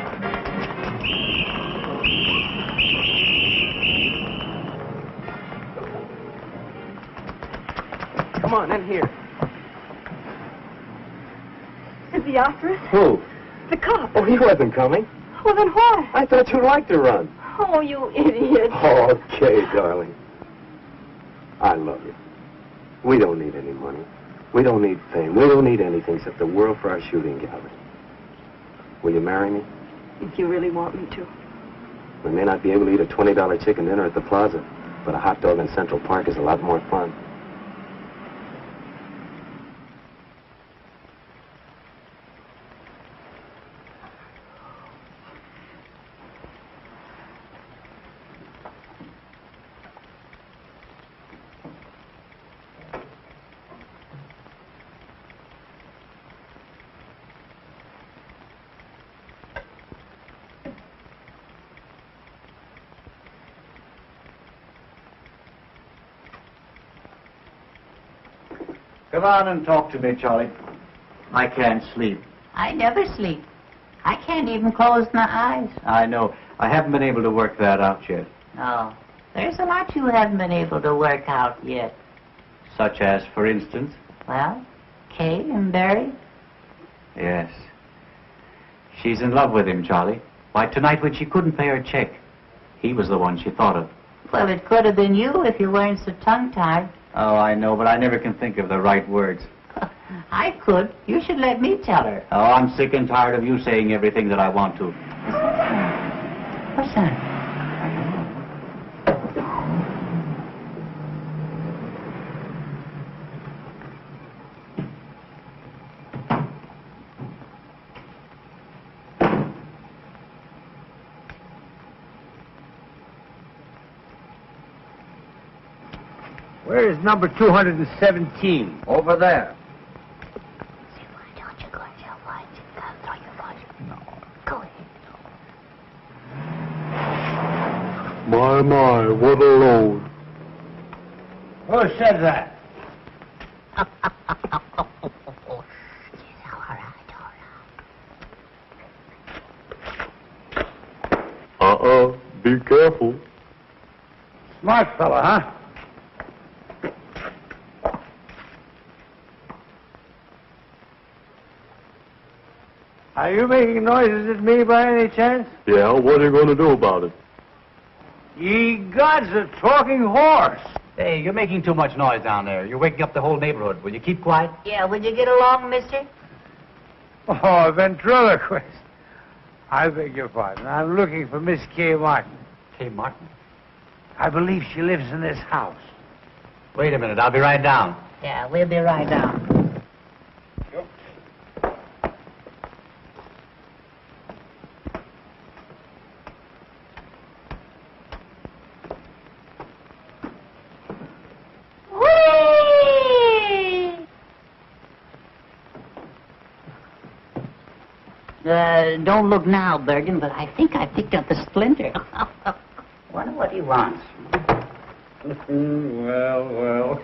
Come on, in here. Is he after us? Who? The cop. Oh, he wasn't coming. Well, then why? I thought you'd like to run. Oh, you idiot. Okay, darling. I love you. We don't need any money. We don't need fame. We don't need anything except the world for our shooting gallery. Will you marry me? If you really want me to. We may not be able to eat a $20 chicken dinner at the plaza, but a hot dog in Central Park is a lot more fun. Come on and talk to me, Charlie. I can't sleep. I never sleep. I can't even close my eyes. I know. I haven't been able to work that out yet. Oh, there's a lot you haven't been able to work out yet. Such as, for instance? Well, Kay and Barry. Yes. She's in love with him, Charlie. Why, tonight when she couldn't pay her check, He was the one she thought of. Well, it could have been you if you weren't so tongue-tied. Oh, I know, but I never can think of the right words. I could. You should let me tell her. Oh, I'm sick and tired of you saying everything that I want to. What's that? Where is number 217? Over there. Don't you go and tell why. Throw your voice. No. Go ahead. My, what a load. Who said that? Be careful. Smart fella, huh? Are you making noises at me by any chance? Yeah, what are you going to do about it? Ye gods, a talking horse. Hey, you're making too much noise down there. You're waking up the whole neighborhood. Will you keep quiet? Yeah, would you get along, mister? Oh, ventriloquist. I beg your pardon. I'm looking for Miss Kay Martin. Kay Martin? I believe she lives in this house. Wait a minute. I'll be right down. Yeah, we'll be right down. Don't look now, Bergen, but I think I picked up a splinter. Wonder what he wants. Well.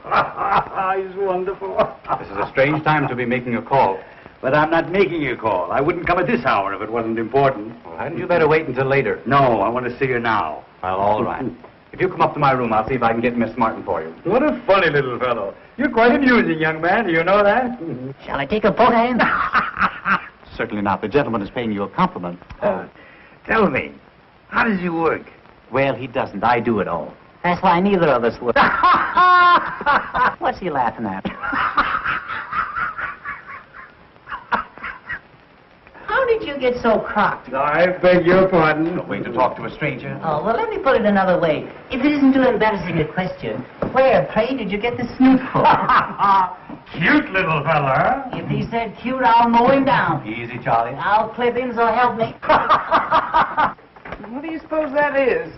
He's wonderful. This is a strange time to be making a call. But I'm not making a call. I wouldn't come at this hour if it wasn't important. Well, hadn't you better wait until later? No, I want to see her now. Well, all right. If you come up to my room, I'll see if I can get Miss Martin for you. What a funny little fellow. You're quite amusing, young man. Do you know that? Shall I take a poke at him? Certainly not. The gentleman is paying you a compliment. Tell me, how does he work? Well, he doesn't. I do it all. That's why neither of us would. What's he laughing at? How did you get so crocked? I beg your pardon. No way to talk to a stranger. Oh, well, let me put it another way. If it isn't too embarrassing a question, where, pray, did you get the snoot for? Cute little fella. If he said cute, I'll mow him down. Easy, Charlie. I'll clip him, so help me. What do you suppose that is?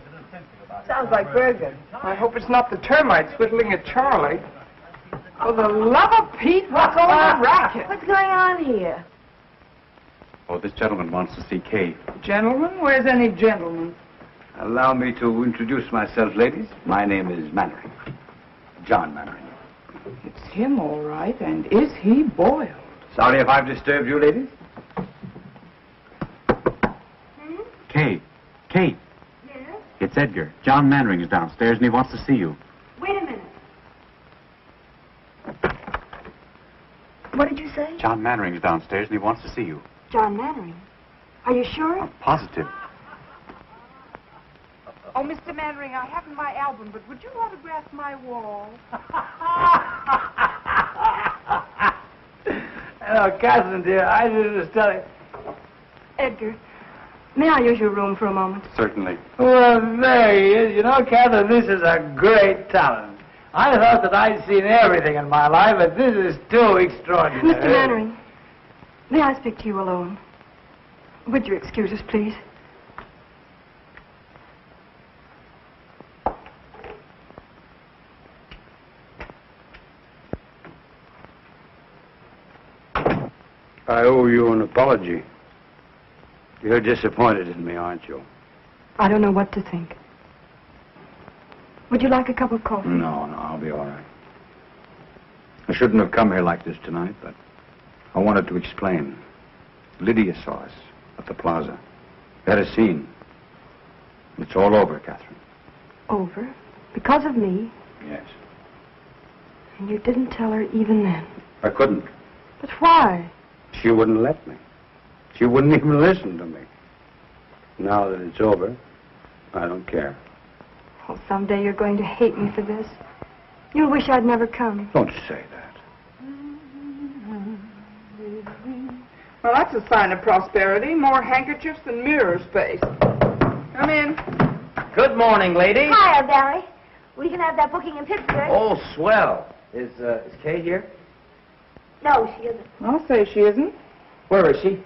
Sounds like Bergen. I hope it's not the termites whittling at Charlie. For the love of Pete, what's all the racket? What's going on here? Oh, this gentleman wants to see Kay. Gentlemen? Where's any gentleman? Allow me to introduce myself, ladies. My name is Mannering. John Mannering. It's him, all right. And is he boiled? Sorry if I've disturbed you, ladies. Kay. Kay. Yes? It's Edgar. John Mannering is downstairs, and he wants to see you. Wait a minute. What did you say? John Mannering is downstairs, and he wants to see you. John Mannering. Are you sure? I'm positive. Oh, Mr. Mannering, I haven't my album, but would you autograph my wall? Oh, Catherine, dear, I just tell you. Edgar, may I use your room for a moment? Certainly. Well, there he is. You know, Catherine, this is a great talent. I thought that I'd seen everything in my life, but this is too extraordinary. Mr. Mannering, may I speak to you alone? Would you excuse us, please? I owe you an apology. You're disappointed in me, aren't you? I don't know what to think. Would you like a cup of coffee? No, I'll be all right. I shouldn't have come here like this tonight, but I wanted to explain. Lydia saw us at the plaza. We had a scene. It's all over, Catherine. Over? Because of me? Yes. And you didn't tell her even then? I couldn't. But why? She wouldn't let me. She wouldn't even listen to me. Now that it's over, I don't care. Oh, someday you're going to hate me for this. You'll wish I'd never come. Don't say that. Well, that's a sign of prosperity. More handkerchiefs than mirror space. Come in. Good morning, ladies. Hiya, Barry. We can have that booking in Pittsburgh. Oh, swell. Is Kay here? No, she isn't. I'll say she isn't. Where is she?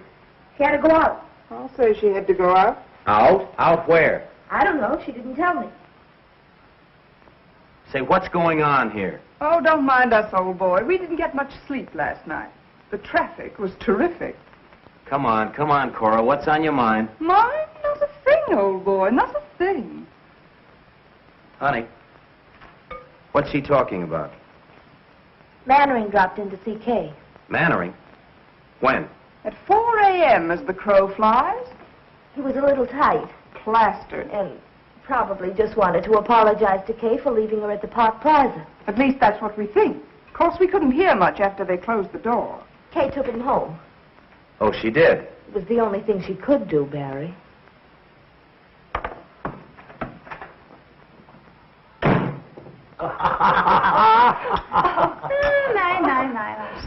She had to go out. I'll say she had to go out. Out? Out where? I don't know. She didn't tell me. Say, what's going on here? Oh, don't mind us, old boy. We didn't get much sleep last night. The traffic was terrific. Come on, Cora. What's on your mind? Mine? Not a thing, old boy. Not a thing. Honey, what's she talking about? Mannering dropped in to see Kay. Mannering? When? At 4 a.m. as the crow flies. He was a little tight. Plastered. And probably just wanted to apologize to Kay for leaving her at the Park Plaza. At least that's what we think. Of course, we couldn't hear much after they closed the door. Kay took him home. Oh, she did? It was the only thing she could do, Barry.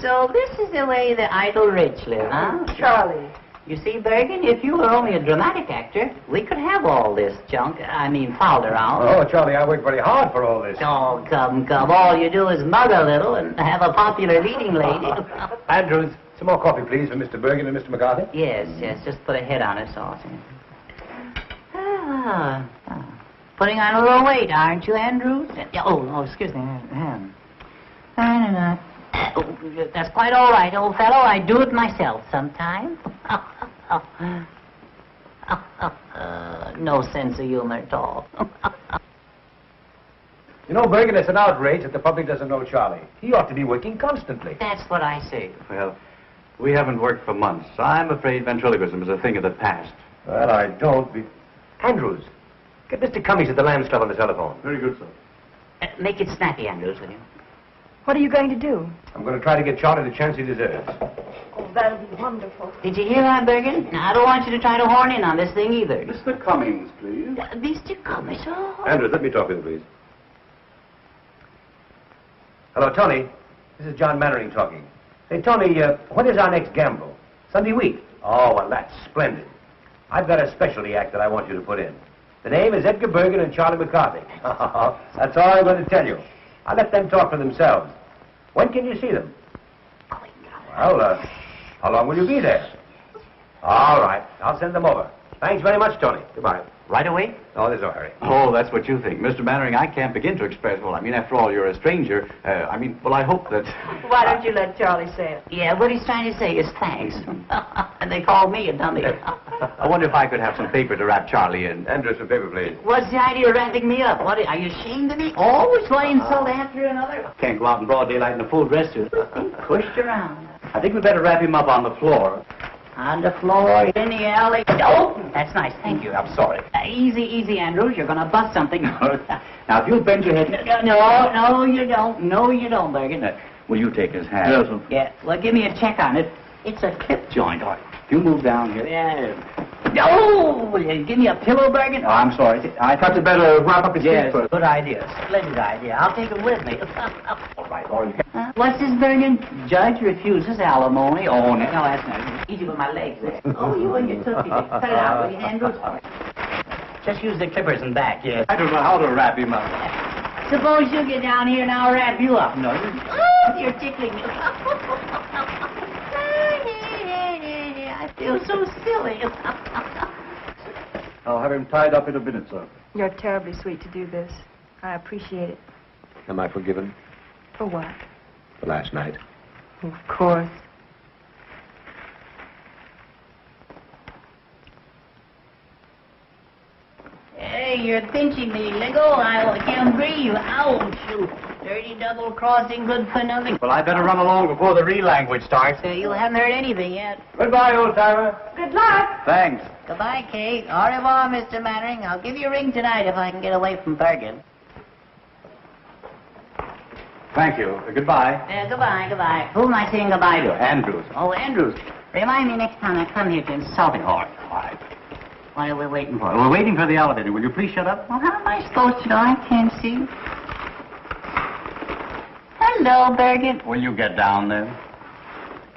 So this is the way the idle rich live, huh? Charlie. You see, Bergen, if you were only a dramatic actor, we could have all this junk, fouled around. Oh, Charlie, I worked very hard for all this. Oh, come. All you do is mug a little and have a popular leading lady. Andrews, some more coffee, please, for Mr. Bergen and Mr. McCarthy. Yes, just put a head on it, sauce. Putting on a little weight, aren't you, Andrews? Oh, excuse me. That's quite all right, old fellow. I do it myself sometimes. No sense of humor at all. You know, Bergen, it's an outrage that the public doesn't know Charlie. He ought to be working constantly. That's what I say. Well, we haven't worked for months. I'm afraid ventriloquism is a thing of the past. Well, I don't be... Andrews, get Mr. Cummings at the Lambs Club on the telephone. Very good, sir. Make it snappy, Andrews, will you? What are you going to do? I'm going to try to get Charlie the chance he deserves. Oh, that'll be wonderful. Did you hear that, Bergen? Now, I don't want you to try to horn in on this thing either. Mr. Cummings, please. Mr. Cummings, oh. Andrews, let me talk with you, please. Hello, Tony. This is John Mannering talking. Say, Tony, when is our next gamble? Sunday week? Oh, well, that's splendid. I've got a specialty act that I want you to put in. The name is Edgar Bergen and Charlie McCarthy. That's all I'm going to tell you. I'll let them talk for themselves. When can you see them? Well, how long will you be there? All right. I'll send them over. Thanks very much, Tony. Goodbye. Right away? Oh, there's no hurry. Oh, that's what you think. Mr. Mannering, I can't begin to express, after all, you're a stranger. I hope that... Why don't you let Charlie say it? Yeah, what he's trying to say is thanks. And they called me a dummy. I wonder if I could have some paper to wrap Charlie in. Andrews, some paper, please. What's the idea of wrapping me up? What, are you ashamed of me? Always one insult after another. Can't go out in broad daylight in a full dress suit. Pushed around. I think we'd better wrap him up on the floor. On the floor, in the alley. Oh, that's nice. Thank you. I'm sorry. Easy, Andrews. You're going to bust something. Now, if you'll bend your head... No, you don't. No, you don't, Bergen. Will you take his hand? Yes, sir. Yeah, well, give me a check on it. It's a clip joint. All right. If you move down here... Yeah. No! Will you give me a pillow, Bergen? Oh, I'm sorry. I thought you'd better wrap up his feet Yes, first. good idea. Splendid idea. I'll take him with me. All right, all right. What's this, Bergen? Judge refuses alimony. Oh, no, that's not easy with my legs there. Oh, you and your tootsie. Cut it out, will you, Andrews? Just use the clippers and back, yes. I don't know how to wrap him up. Suppose you get down here and I'll wrap you up. No, You're tickling me. I feel so silly. I'll have him tied up in a minute, sir. You're terribly sweet to do this. I appreciate it. Am I forgiven For what? for last night? Of course. Hey, you're pinching me, Ligo. I can't breathe. Ouch. You dirty double crossing, good for nothing. Well, I better run along before the real language starts. You haven't heard anything yet. Goodbye, old-timer. Good luck. Thanks. Goodbye, Kate. Au revoir, Mr. Mannering. I'll give you a ring tonight if I can get away from Bergen. Thank you. Goodbye. Goodbye. Who am I saying goodbye to? Andrews. Oh, Andrews. Remind me next time I come here to insult him. All right. What are we waiting for? We're waiting for the elevator. Will you please shut up? Well, how am I supposed to know? I can't see. Hello, Birgit. Will you get down there?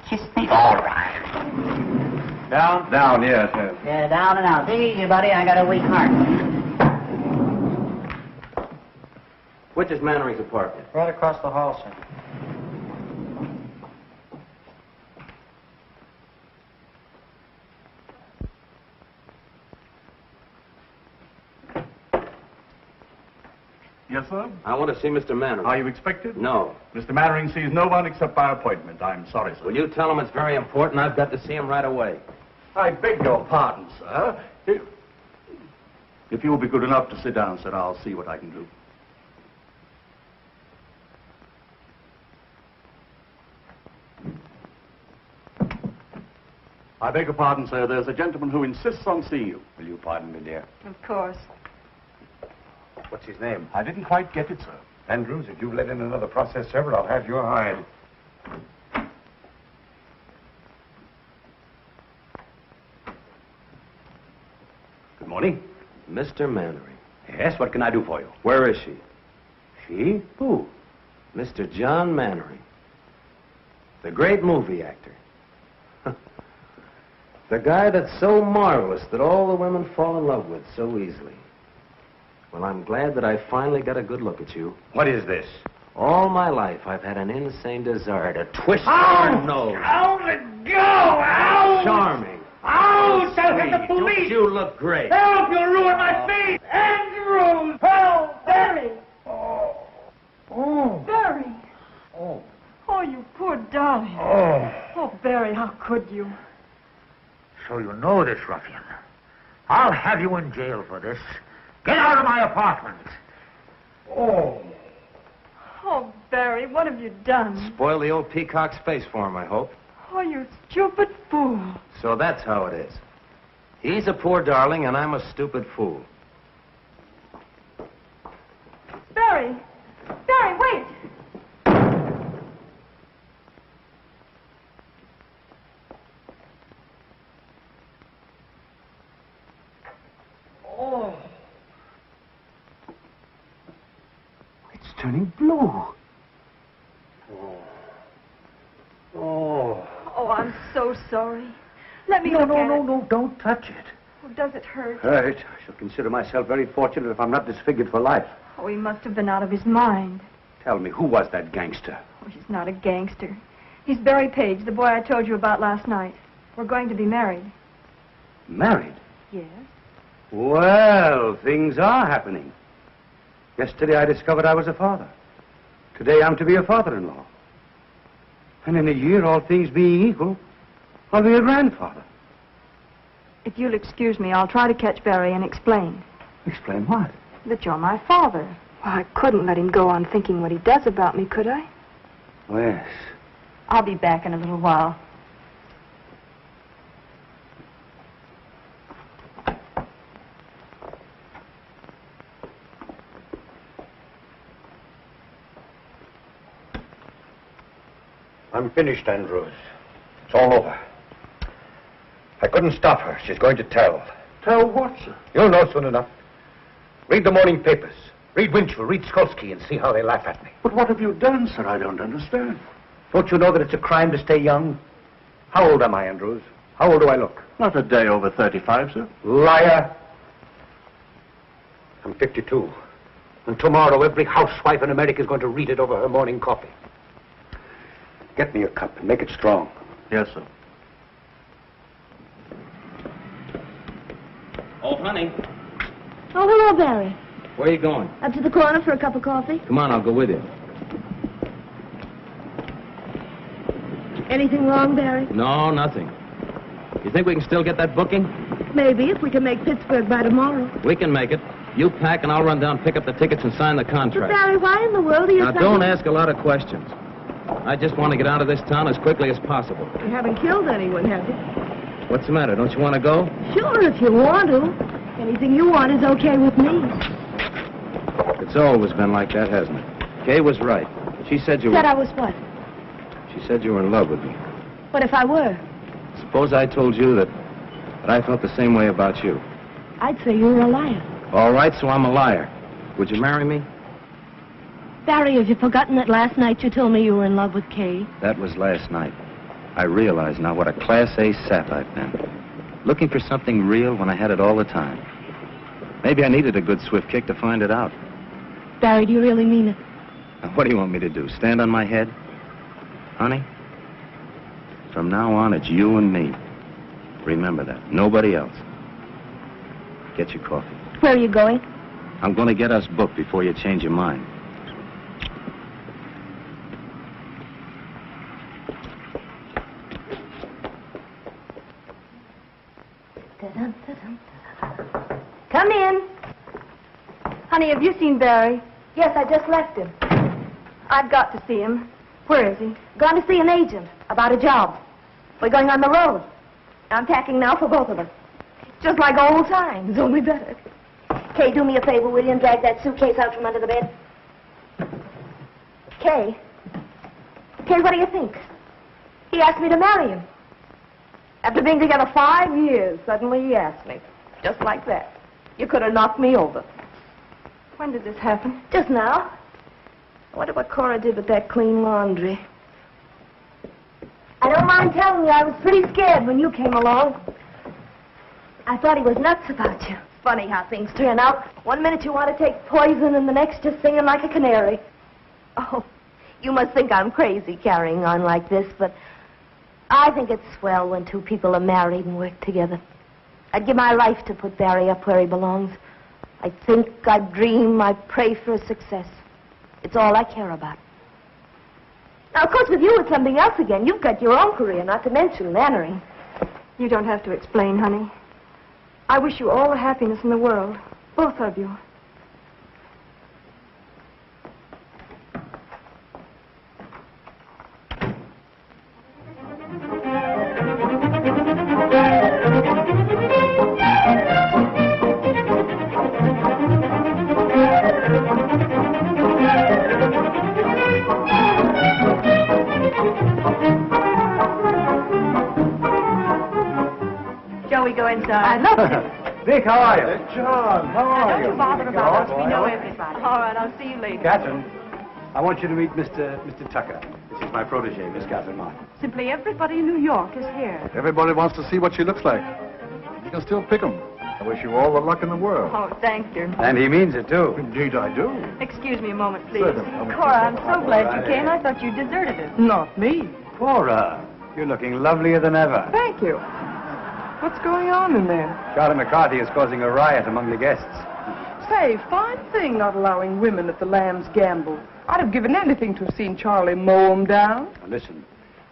Kiss me. All right. Down? Down, yes, yes. Yeah, down and out. Take it easy, buddy. I got a weak heart. Which is Mannering's apartment? Right across the hall, sir. Yes, sir? I want to see Mr. Mannering. Are you expected? No. Mr. Mannering sees no one except by appointment. I'm sorry, sir. Will you tell him it's very important? I've got to see him right away. I beg your pardon, sir. If you'll be good enough to sit down, sir, I'll see what I can do. I beg your pardon, sir. There's a gentleman who insists on seeing you. Will you pardon me, dear? Of course. What's his name? I didn't quite get it, sir. Andrews, if you've let in another process server, I'll have your hide. Good morning. Mr. Mannering. Yes, what can I do for you? Where is she? She? Who? Mr. John Mannering. The great movie actor. The guy that's so marvelous that all the women fall in love with so easily. Well, I'm glad that I finally got a good look at you. What is this? All my life, I've had an insane desire to twist your nose. Out it go! Out! Charming. Out! I'll hit the police! Don't you look great? Help! You'll ruin my face! Andrews! Help! Barry! Oh. Barry! Oh. Oh, you poor darling. Oh. Oh, Barry, how could you? So you know this ruffian. I'll have you in jail for this. Get out of my apartment. Oh. Oh, Barry, what have you done? Spoil the old peacock's face for him, I hope. Oh, you stupid fool. So that's how it is. He's a poor darling, and I'm a stupid fool. Barry! Barry, wait! Oh. It's turning blue. Oh. Oh. Oh, I'm so sorry. Let me No, look no, at no, it. no, don't touch it. Oh, does it hurt? Hurt. I shall consider myself very fortunate if I'm not disfigured for life. Oh, he must have been out of his mind. Tell me, who was that gangster? Oh, he's not a gangster. He's Barry Page, the boy I told you about last night. We're going to be married. Married? Yes. Well, things are happening. Yesterday I discovered I was a father. Today I'm to be a father-in-law. And in a year, all things being equal, I'll be a grandfather. If you'll excuse me, I'll try to catch Barry and explain. Explain what? That you're my father. Well, I couldn't let him go on thinking what he does about me, could I? Oh, yes. I'll be back in a little while. I'm finished, Andrews. It's all over. I couldn't stop her. She's going to tell. Tell what, sir? You'll know soon enough. Read the morning papers. Read Winchell, read Skolsky, and see how they laugh at me. But what have you done, sir? I don't understand. Don't you know that it's a crime to stay young? How old am I, Andrews? How old do I look? Not a day over 35, sir. Liar! I'm 52. And tomorrow every housewife in America is going to read it over her morning coffee. Get me a cup and make it strong. Yes, sir. Oh, honey, Oh, hello, Barry. where are you going? Up to the corner for a cup of coffee? Come on, I'll go with you. Anything wrong, Barry? No, nothing. You think we can still get that booking? Maybe, if we can make Pittsburgh by tomorrow. We can make it. You pack and I'll run down, pick up the tickets, and sign the But, contract. Barry, why in the world are you Now, don't ask a lot of questions. I just want to get out of this town as quickly as possible. You haven't killed anyone, have you? What's the matter? Don't you want to go? Sure, if you want to. Anything you want is okay with me. It's always been like that, hasn't it? Kay was right. She said you Said I were... was what? She said you were in love with me. What if I were? Suppose I told you that I felt the same way about you. I'd say you were a liar. All right, so I'm a liar. Would you marry me? Barry, have you forgotten that last night you told me you were in love with Kay? That was last night. I realize now what a Class A sap I've been. Looking for something real when I had it all the time. Maybe I needed a good swift kick to find it out. Barry, do you really mean it? Now, what do you want me to do, stand on my head? Honey, from now on, it's you and me. Remember that. Nobody else. Get your coffee. Where are you going? I'm going to get us booked before you change your mind. Come in. Honey, have you seen Barry? Yes, I just left him. I've got to see him. Where is he? Gone to see an agent about a job. We're going on the road. I'm packing now for both of us. Just like old times, only better. Kay, do me a favor, will you, and drag that suitcase out from under the bed? Kay. Kay, what do you think? He asked me to marry him. After being together 5 years, suddenly he asked me. Just like that. You could have knocked me over. When did this happen? Just now. I wonder what Cora did with that clean laundry. I don't mind telling you, I was pretty scared when you came along. I thought he was nuts about you. Funny how things turn out. 1 minute you want to take poison, and the next just singing like a canary. Oh, you must think I'm crazy carrying on like this, but I think it's swell when two people are married and work together. I'd give my life to put Barry up where he belongs. I think, I dream, I pray for his success. It's all I care about. Now, of course, with you, it's something else again. You've got your own career, not to mention Mannering. You don't have to explain, honey. I wish you all the happiness in the world. Both of you. Shall we go inside? I'd love to. Dick, how are you? John, how are Don't you bother about us. We know everybody. All right, I'll see you later. Catherine, I want you to meet Mr. Tucker. This is my protege, Miss Catherine Martin. Simply everybody in New York is here. Everybody wants to see what she looks like. You can still pick 'em. I wish you all the luck in the world. Oh, thank you. And he means it, too. Indeed, I do. Excuse me a moment, please. Certainly. Cora, I'm so glad you came. I thought you deserted us. Not me. Cora, you're looking lovelier than ever. Thank you. What's going on in there? Charlie McCarthy is causing a riot among the guests. Say, fine thing not allowing women at the Lamb's gamble. I'd have given anything to have seen Charlie mow 'em down. Now, listen,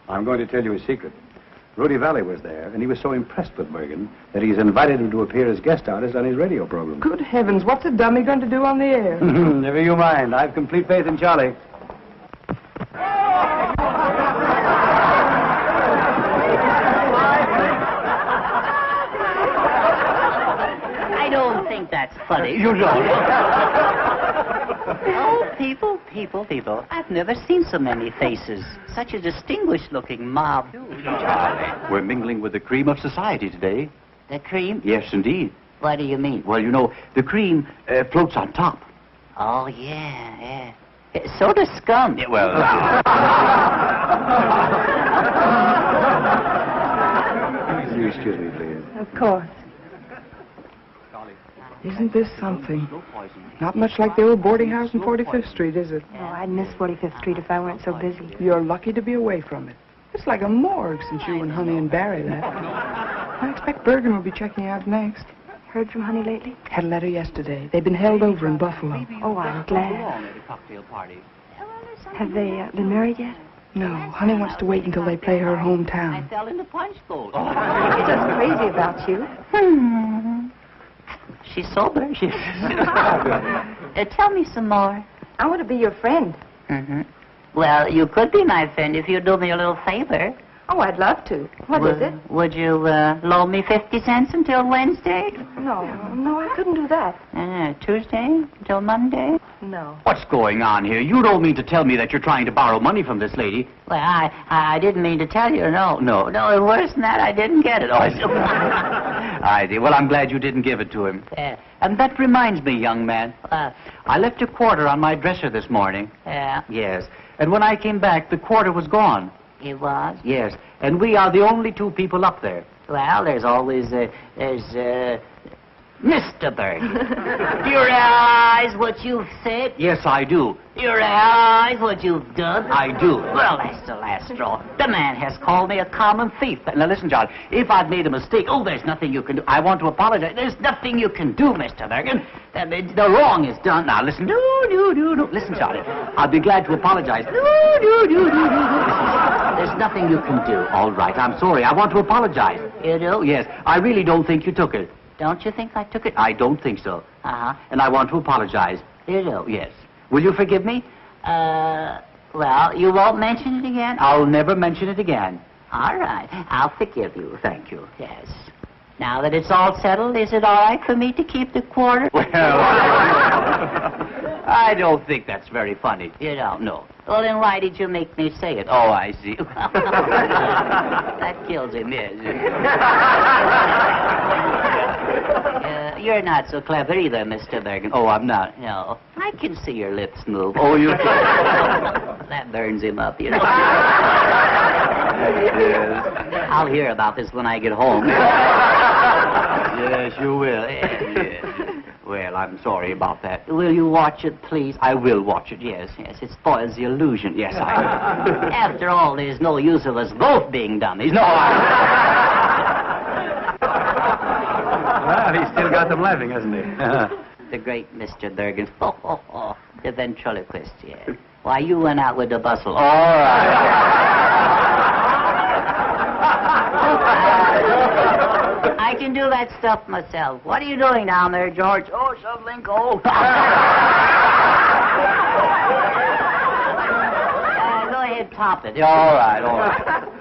I'm going to tell you a secret. Rudy Valley was there, and he was so impressed with Bergen that he's invited him to appear as guest artist on his radio program. Good heavens, what's a dummy going to do on the air? Never you mind. I've complete faith in Charlie. I don't think that's funny. You don't. Oh, people. I've never seen so many faces. Such a distinguished-looking mob. We're mingling with the cream of society today. The cream? Yes, indeed. What do you mean? Well, you know, the cream floats on top. Oh, yeah. So does scum. Yeah, well... Will you excuse me, please? Of course. Isn't this something? Not much like the old boarding house in 45th Street, is it? Oh, I'd miss 45th Street if I weren't so busy. You're lucky to be away from it. It's like a morgue since you and Honey and Barry left. I expect Bergen will be checking out next. Heard from Honey lately? Had a letter yesterday. They've been held over in Buffalo. Oh, I'm glad. Have they been married yet? No, Honey wants to wait until they play her hometown. I fell in the punch bowl. She's just crazy about you. She's sober. Tell me some more. I want to be your friend. Well, you could be my friend if you do me a little favor. Oh, I'd love to. What is it? Would you loan me 50 cents until Wednesday? No, I couldn't do that. Tuesday until Monday? No. What's going on here? You don't mean to tell me that you're trying to borrow money from this lady? Well, I didn't mean to tell you. No, worse than that, I didn't get it. Oh, I see. Well, I'm glad you didn't give it to him. And that reminds me, young man. I left a quarter on my dresser this morning. Yeah? Yes. And when I came back, the quarter was gone. It was? Yes. And we are the only two people up there. Well, there's always, Mr. Bergen. Do you realize what you've said? Yes, I do. Do you realize what you've done? I do. Well, that's the last straw. The man has called me a common thief. Now, listen, John, if I've made a mistake, there's nothing you can do. I want to apologize. There's nothing you can do, Mr. Bergen. The wrong is done. Now, listen. No. Listen, Charlie. I'll be glad to apologize. No. There's nothing you can do. All right, I'm sorry. I want to apologize. You do? Yes. I really don't think you took it. Don't you think I took it? I don't think so. Uh-huh. And I want to apologize. You do? Yes. Will you forgive me? Well, you won't mention it again? I'll never mention it again. All right. I'll forgive you. Thank you. Yes. Now that it's all settled, is it all right for me to keep the quarter? Well, I don't think that's very funny. You don't? No. Well, then why did you make me say it? Oh, I see. That kills him, yes. You're not so clever either, Mr. Bergen. Oh, I'm not. No. I can see your lips move. Oh, you... That burns him up, you know. Yes. I'll hear about this when I get home. Yes, you will. Yes. Well, I'm sorry about that. Will you watch it, please? I will watch it, yes. Yes, it spoils the illusion. Yes, After all, there's no use of us both being dummies. No, Well, he's still got them laughing, hasn't he? The great Mr. Bergen. The ventriloquist, yes. Why, you went out with the bustle. All right. I can do that stuff myself. What are you doing down there, George? Oh, shoveling coal. Go ahead, top it. All right.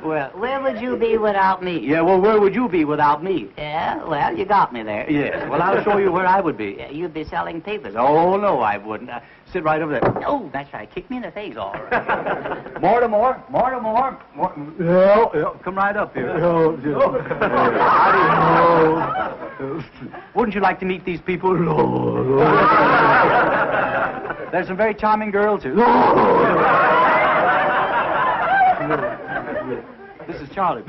Well, where would you be without me? Yeah, well, where would you be without me? Yeah, well, you got me there. Yes. Well, I'll show you where I would be. You'd be selling papers. Oh, no, I wouldn't. Sit right over there. Oh, that's right. Kick me in the face. All right. Mortimer. Yeah, come right up here. Wouldn't you like to meet these people? There's some very charming girls here. This is Charlie.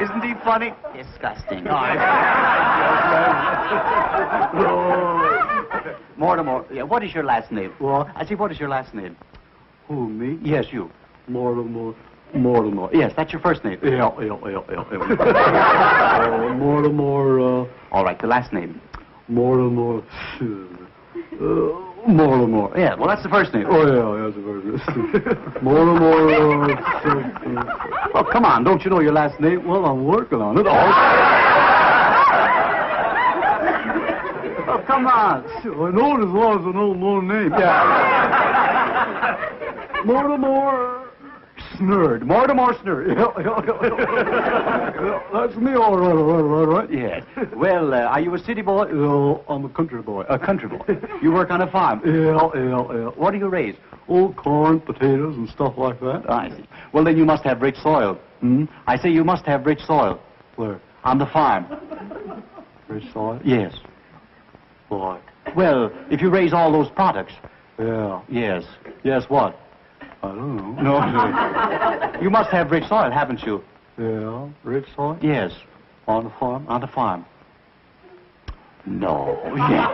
Isn't he funny? Disgusting. Mortimer, yeah, what is your last name? What? I see, what is your last name? Who, me? Yes, you. Mortimer. Yes, that's your first name. Mortimer, All right, the last name. Mortimer. Mortimer. Yeah, well, that's the first name. Oh, yeah, that's the first name. Mortimer. Oh, come on, don't you know your last name? Well, I'm working on it. Oh, come on. I know it as well as I know my name. Yeah. Mortimer Snurd. Mortimer Snurd. That's me, all right. Yes. Well, are you a city boy? No, I'm a country boy. A country boy. You work on a farm? Yeah. What do you raise? Oh, corn, potatoes, and stuff like that. I see. Well, then you must have rich soil. I say you must have rich soil. Where? On the farm. Rich soil? Yes. What? Well, if you raise all those products. Yeah. Yes. Yes, what? I don't know. No. You must have rich soil, haven't you? Yeah. Rich soil? Yes. On the farm? On the farm. No. Yes.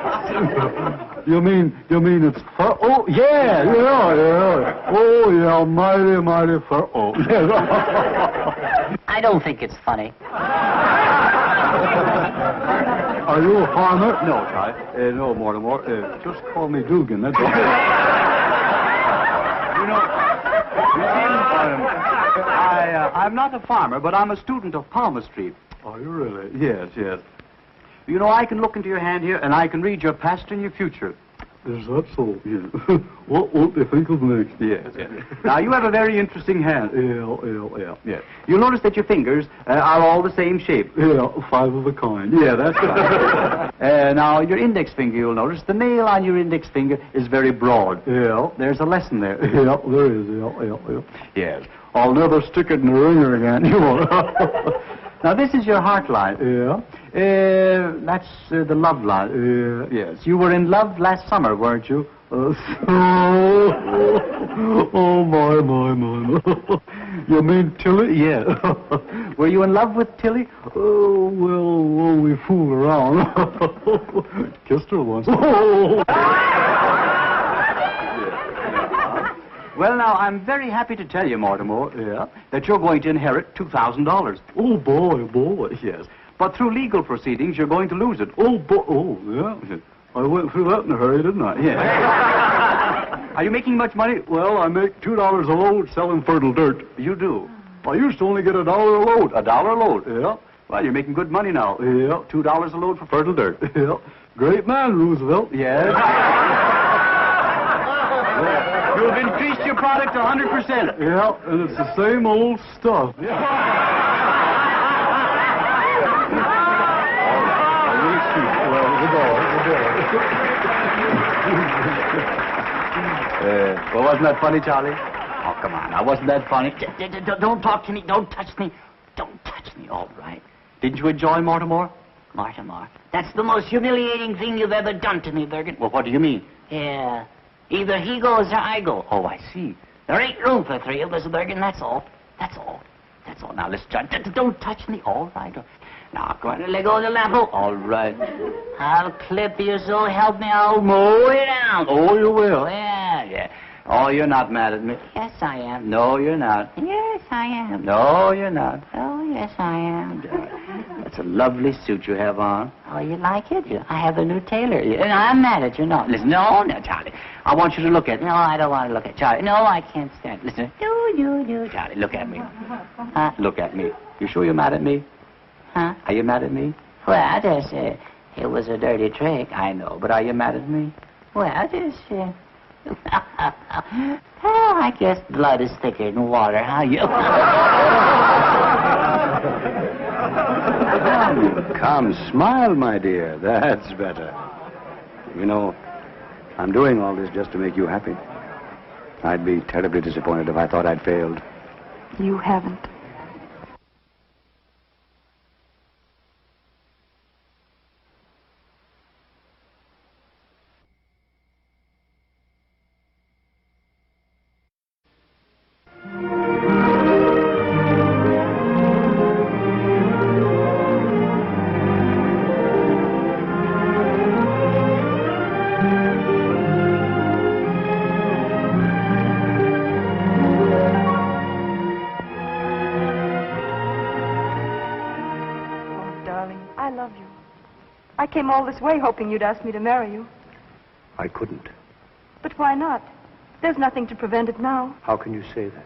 You mean it's fur? Oh, yeah. Oh, yeah, mighty fur. Oh, yeah. I don't think it's funny. Are you a farmer? No, Charlie. No, Mortimer. Just call me Dugan, that's all. You know, I'm not a farmer, but I'm a student of palmistry. Are you really? Yes. You know, I can look into your hand here, and I can read your past and your future. Is that so? Yeah. What won't they think of next? Yes, yes. Now, you have a very interesting hand. Yeah. Yes. You'll notice that your fingers are all the same shape. Yeah, 5 of a kind. Yeah, that's right. Now, your index finger, you'll notice, the nail on your index finger is very broad. Yeah. There's a lesson there. Yeah, there is. Yeah. Yes. I'll never stick it in the ringer again. You won't. Now, this is your heart line. Yeah. That's the love line. Yes. You were in love last summer, weren't you? Oh, my. You mean Tilly? Yeah. Were you in love with Tilly? Oh, well, we fooled around. Kissed her once. Well, now, I'm very happy to tell you, Mortimer, that you're going to inherit $2,000. Oh, boy. Yes. But through legal proceedings, you're going to lose it. Yeah. I went through that in a hurry, didn't I? Yeah. Are you making much money? Well, I make $2 a load selling fertile dirt. You do? I used to only get $1 a load. $1 a load? Yeah. Well, you're making good money now. Yeah. $2 a load for fertile dirt. Yeah. Great man, Roosevelt. Yes. You've increased your product 100%. Yeah, and it's the same old stuff. Well, wasn't that funny, Charlie? Oh, come on. Now, wasn't that funny? Don't talk to me. Don't touch me. Don't touch me, all right. Didn't you enjoy Mortimer? Mortimer, that's the most humiliating thing you've ever done to me, Bergen. Well, what do you mean? Yeah. Either he goes or I go. Oh, I see. There ain't room for 3 of us, Bergen. That's all. Now, listen, John. Don't touch me. All right. Now, go on and let go of the lamp. All right. I'll clip you, so help me. I'll mow you down. Oh, you will? Yeah. Oh, you're not mad at me. Yes, I am. No, you're not. Yes, I am. No, you're not. Oh, yes, I am. That's a lovely suit you have on. Oh, you like it? I have a new tailor. And I'm mad at you. No, listen. No, Charlie. I want you to look at me. No, I don't want to look at Charlie. No, I can't stand it. Listen. No. Charlie, look at me. Look at me. You sure you're mad at me? Huh? Are you mad at me? Well, it was a dirty trick. I know, but are you mad at me? Well, well, I guess blood is thicker than water, huh? Come, smile, my dear. That's better. You know, I'm doing all this just to make you happy. I'd be terribly disappointed if I thought I'd failed. You haven't. I came all this way hoping you'd ask me to marry you. I couldn't. But why not? There's nothing to prevent it now. How can you say that?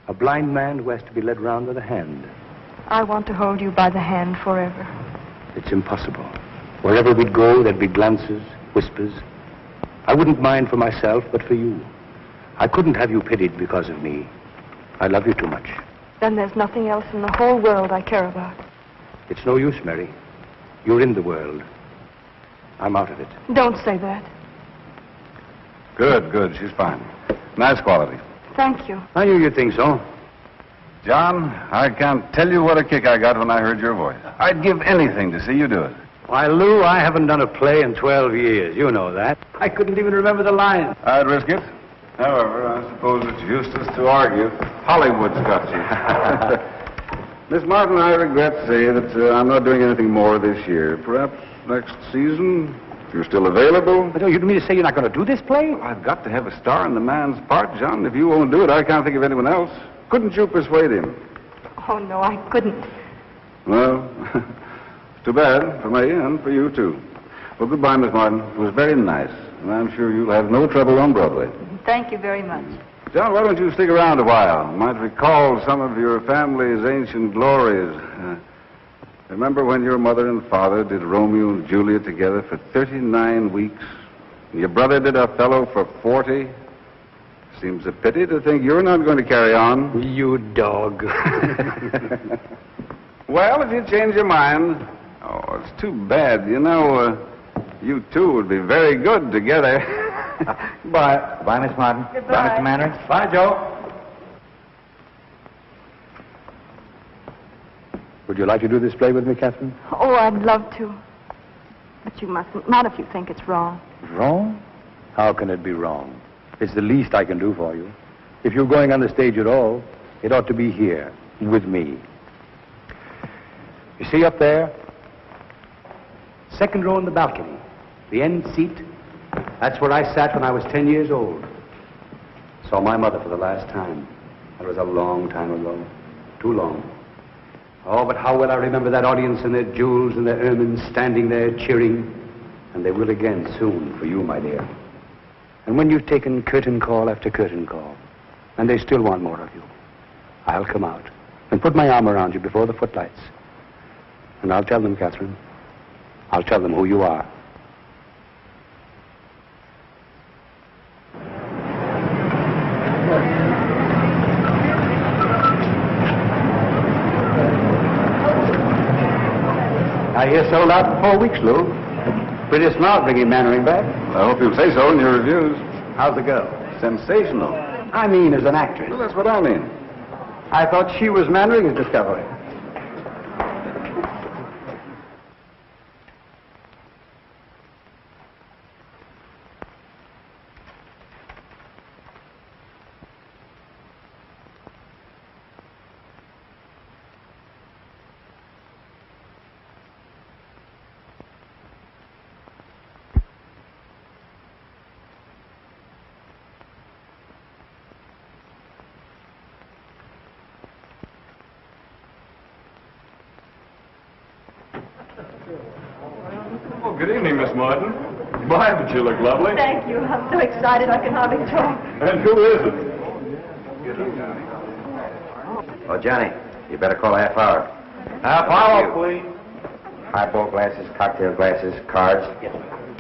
A blind man who has to be led round with a hand. I want to hold you by the hand forever. It's impossible. Wherever we'd go, there'd be glances, whispers. I wouldn't mind for myself, but for you. I couldn't have you pitied because of me. I love you too much. Then there's nothing else in the whole world I care about. It's no use, Mary. You're in the world. I'm out of it. Don't say that. Good. She's fine. Nice quality. Thank you. I knew you'd think so. John, I can't tell you what a kick I got when I heard your voice. I'd give anything to see you do it. Why, Lou, I haven't done a play in 12 years. You know that. I couldn't even remember the lines. I'd risk it. However, I suppose it's useless to argue. Hollywood's got you. Miss Martin, I regret to say that I'm not doing anything more this year. Perhaps next season, if you're still available. But you mean to say you're not going to do this play? Well, I've got to have a star in the man's part, John. If you won't do it, I can't think of anyone else. Couldn't you persuade him? Oh, no, I couldn't. Well, too bad for me and for you, too. Well, goodbye, Miss Martin. It was very nice, and I'm sure you'll have no trouble on Broadway. Thank you very much. John, why don't you stick around a while? You might recall some of your family's ancient glories. Remember when your mother and father did Romeo and Juliet together for 39 weeks? Your brother did Othello for 40. Seems a pity to think you're not going to carry on. You dog. Well, if you change your mind... Oh, it's too bad. You know, you two would be very good together. Bye. Bye, Miss Martin. Goodbye. Bye, Mr. Mannering. Bye, Joe. Would you like to do this play with me, Catherine? Oh, I'd love to. But you mustn't. Not if you think it's wrong. Wrong? How can it be wrong? It's the least I can do for you. If you're going on the stage at all, it ought to be here, with me. You see up there? Second row in the balcony. The end seat. That's where I sat when I was 10 years old. Saw my mother for the last time. That was a long time ago. Too long. Oh, but how well I remember that audience and their jewels and their ermines standing there cheering. And they will again soon for you, my dear. And when you've taken curtain call after curtain call, and they still want more of you, I'll come out and put my arm around you before the footlights. And I'll tell them, Catherine, I'll tell them who you are. I hear sold out in 4 weeks, Lou. Pretty smart bringing Mannering back. I hope you'll say so in your reviews. How's the girl? Sensational. I mean as an actress. Well, that's what I mean. I thought she was Mannering's discovery. Oh, good evening, Miss Martin. My, but you look lovely. Thank you. I'm so excited I can hardly talk. And who is it? Oh, Johnny, you better call a half hour. Half hour, please. Highball glasses, cocktail glasses, cards.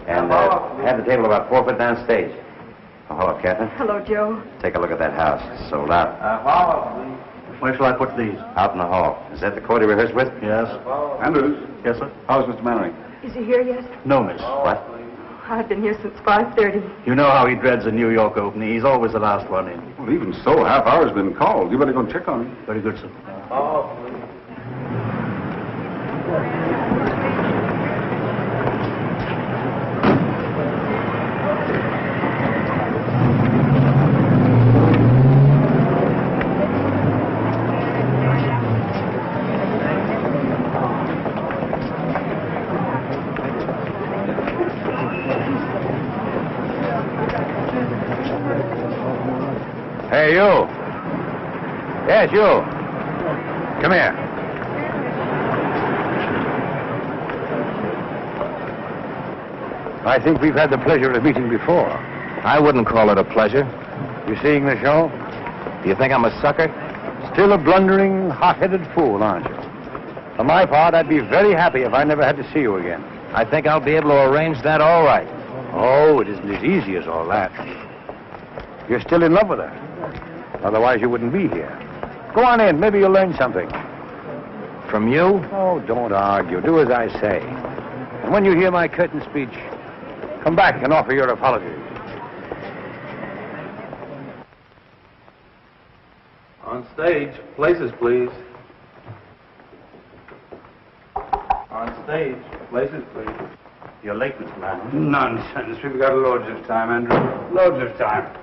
And have the table about 4 foot down stage. Oh, hello, Catherine. Hello, Joe. Take a look at that house. It's sold out. Half hour, please. Where shall I put these? Out in the hall. Is that the court he rehearsed with? Yes. Andrews. Yes, sir? How's Mr. Mannering? Is he here yet? No, miss. What? I've been here since 5:30. You know how he dreads a New York opening. He's always the last one in. Well, even so, half hour's been called. You better go and check on him. Very good, sir. Hey, you. Yes, you. Come here. I think we've had the pleasure of meeting before. I wouldn't call it a pleasure. You seeing the show? Do you think I'm a sucker? Still a blundering, hot-headed fool, aren't you? For my part, I'd be very happy if I never had to see you again. I think I'll be able to arrange that all right. Oh, it isn't as easy as all that. You're still in love with her. Otherwise, you wouldn't be here. Go on in. Maybe you'll learn something. From you? Oh, don't argue. Do as I say. And when you hear my curtain speech, come back and offer your apologies. On stage. Places, please. On stage. Places, please. You're late, Mr. Mann. Nonsense. We've got loads of time, Andrew. Loads of time.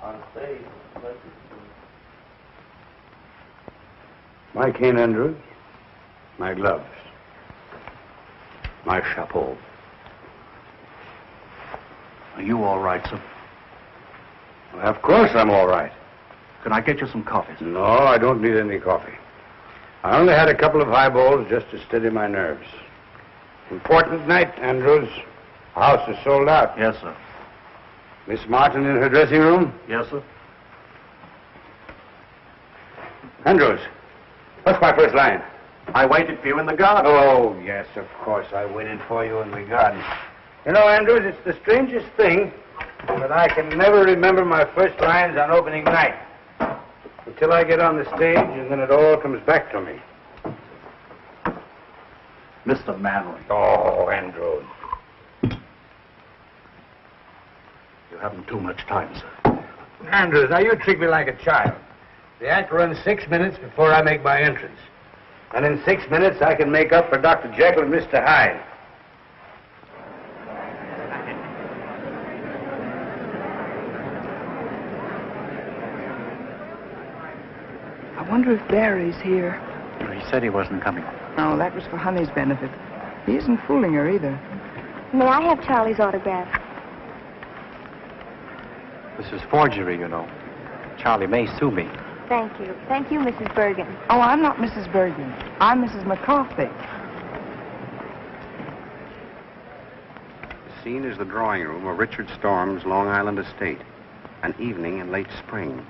On stage. Places, please. My cane, Andrews. My gloves. My chapeau. Are you all right, sir? Well, of course I'm all right. Can I get you some coffee? No, I don't need any coffee. I only had a couple of highballs just to steady my nerves. Important night, Andrews. The house is sold out. Yes, sir. Miss Martin in her dressing room? Yes, sir. Andrews, what's my first line? I waited for you in the garden. Oh, yes, of course. I waited for you in the garden. You know, Andrews, it's the strangest thing, but I can never remember my first lines on opening night. Until I get on the stage, and then it all comes back to me. Mr. Mannering. Oh, Andrews. You haven't too much time, sir. Andrews, now you treat me like a child. The act runs 6 minutes before I make my entrance. And in 6 minutes, I can make up for Dr. Jekyll and Mr. Hyde. I wonder if Barry's here. He said he wasn't coming. No, that was for Honey's benefit. He isn't fooling her either. May I have Charlie's autograph? This is forgery, you know. Charlie may sue me. Thank you. Thank you, Mrs. Bergen. Oh, I'm not Mrs. Bergen. I'm Mrs. McCarthy. The scene is the drawing room of Richard Storm's Long Island estate. An evening in late spring.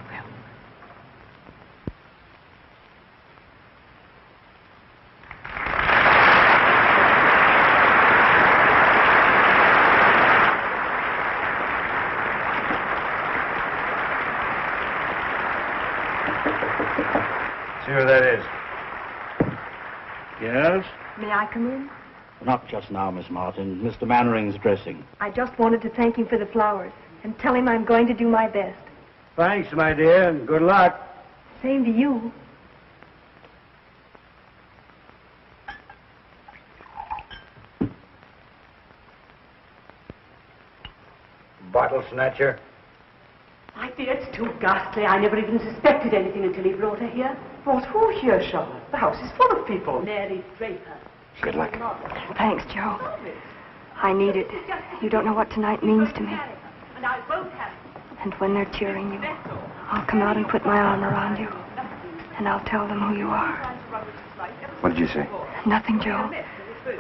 See who that is. Yes? May I come in? Not just now, Miss Martin. Mr. Mannering's dressing. I just wanted to thank him for the flowers and tell him I'm going to do my best. Thanks, my dear, and good luck. Same to you. Bottle snatcher. My dear, it's too ghastly. I never even suspected anything until he brought her here. Brought who here, Charlotte? The house is full of people. Mary Draper. Good luck. Thanks, Joe. I need it. You don't know what tonight means to me. And I won't have And when they're cheering you, I'll come out and put my arm around you. And I'll tell them who you are. What did you say? Nothing, Joe.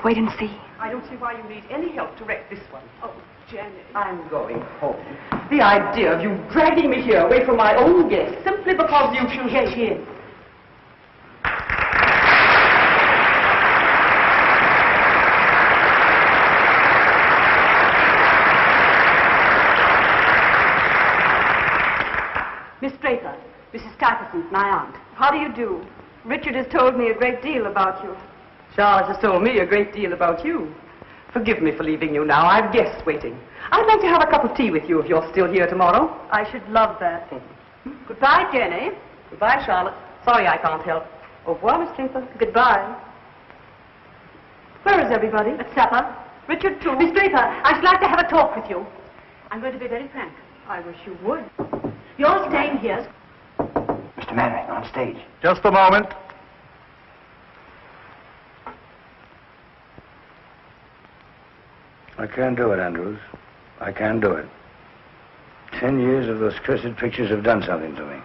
Wait and see. I don't see why you need any help to wreck this one. Oh, Jenny. I'm going home. The idea of you dragging me here away from my own guests simply because you choose Yes, she is. Miss Draper, Mrs. Stuyvesant, my aunt. How do you do? Richard has told me a great deal about you. Charlotte has told me a great deal about you. Forgive me for leaving you now. I've guests waiting. I'd like to have a cup of tea with you if you're still here tomorrow. I should love that. Goodbye, Jenny. Goodbye, Charlotte. Sorry I can't help. Au revoir, Miss Draper. Goodbye. Where is everybody? At supper. Richard, too. Miss Draper, I should like to have a talk with you. I'm going to be very frank. I wish you would. You're staying here. Mr. Mannering, on stage. Just a moment. I can't do it, Andrews. I can't do it. 10 years of those cursed pictures have done something to me.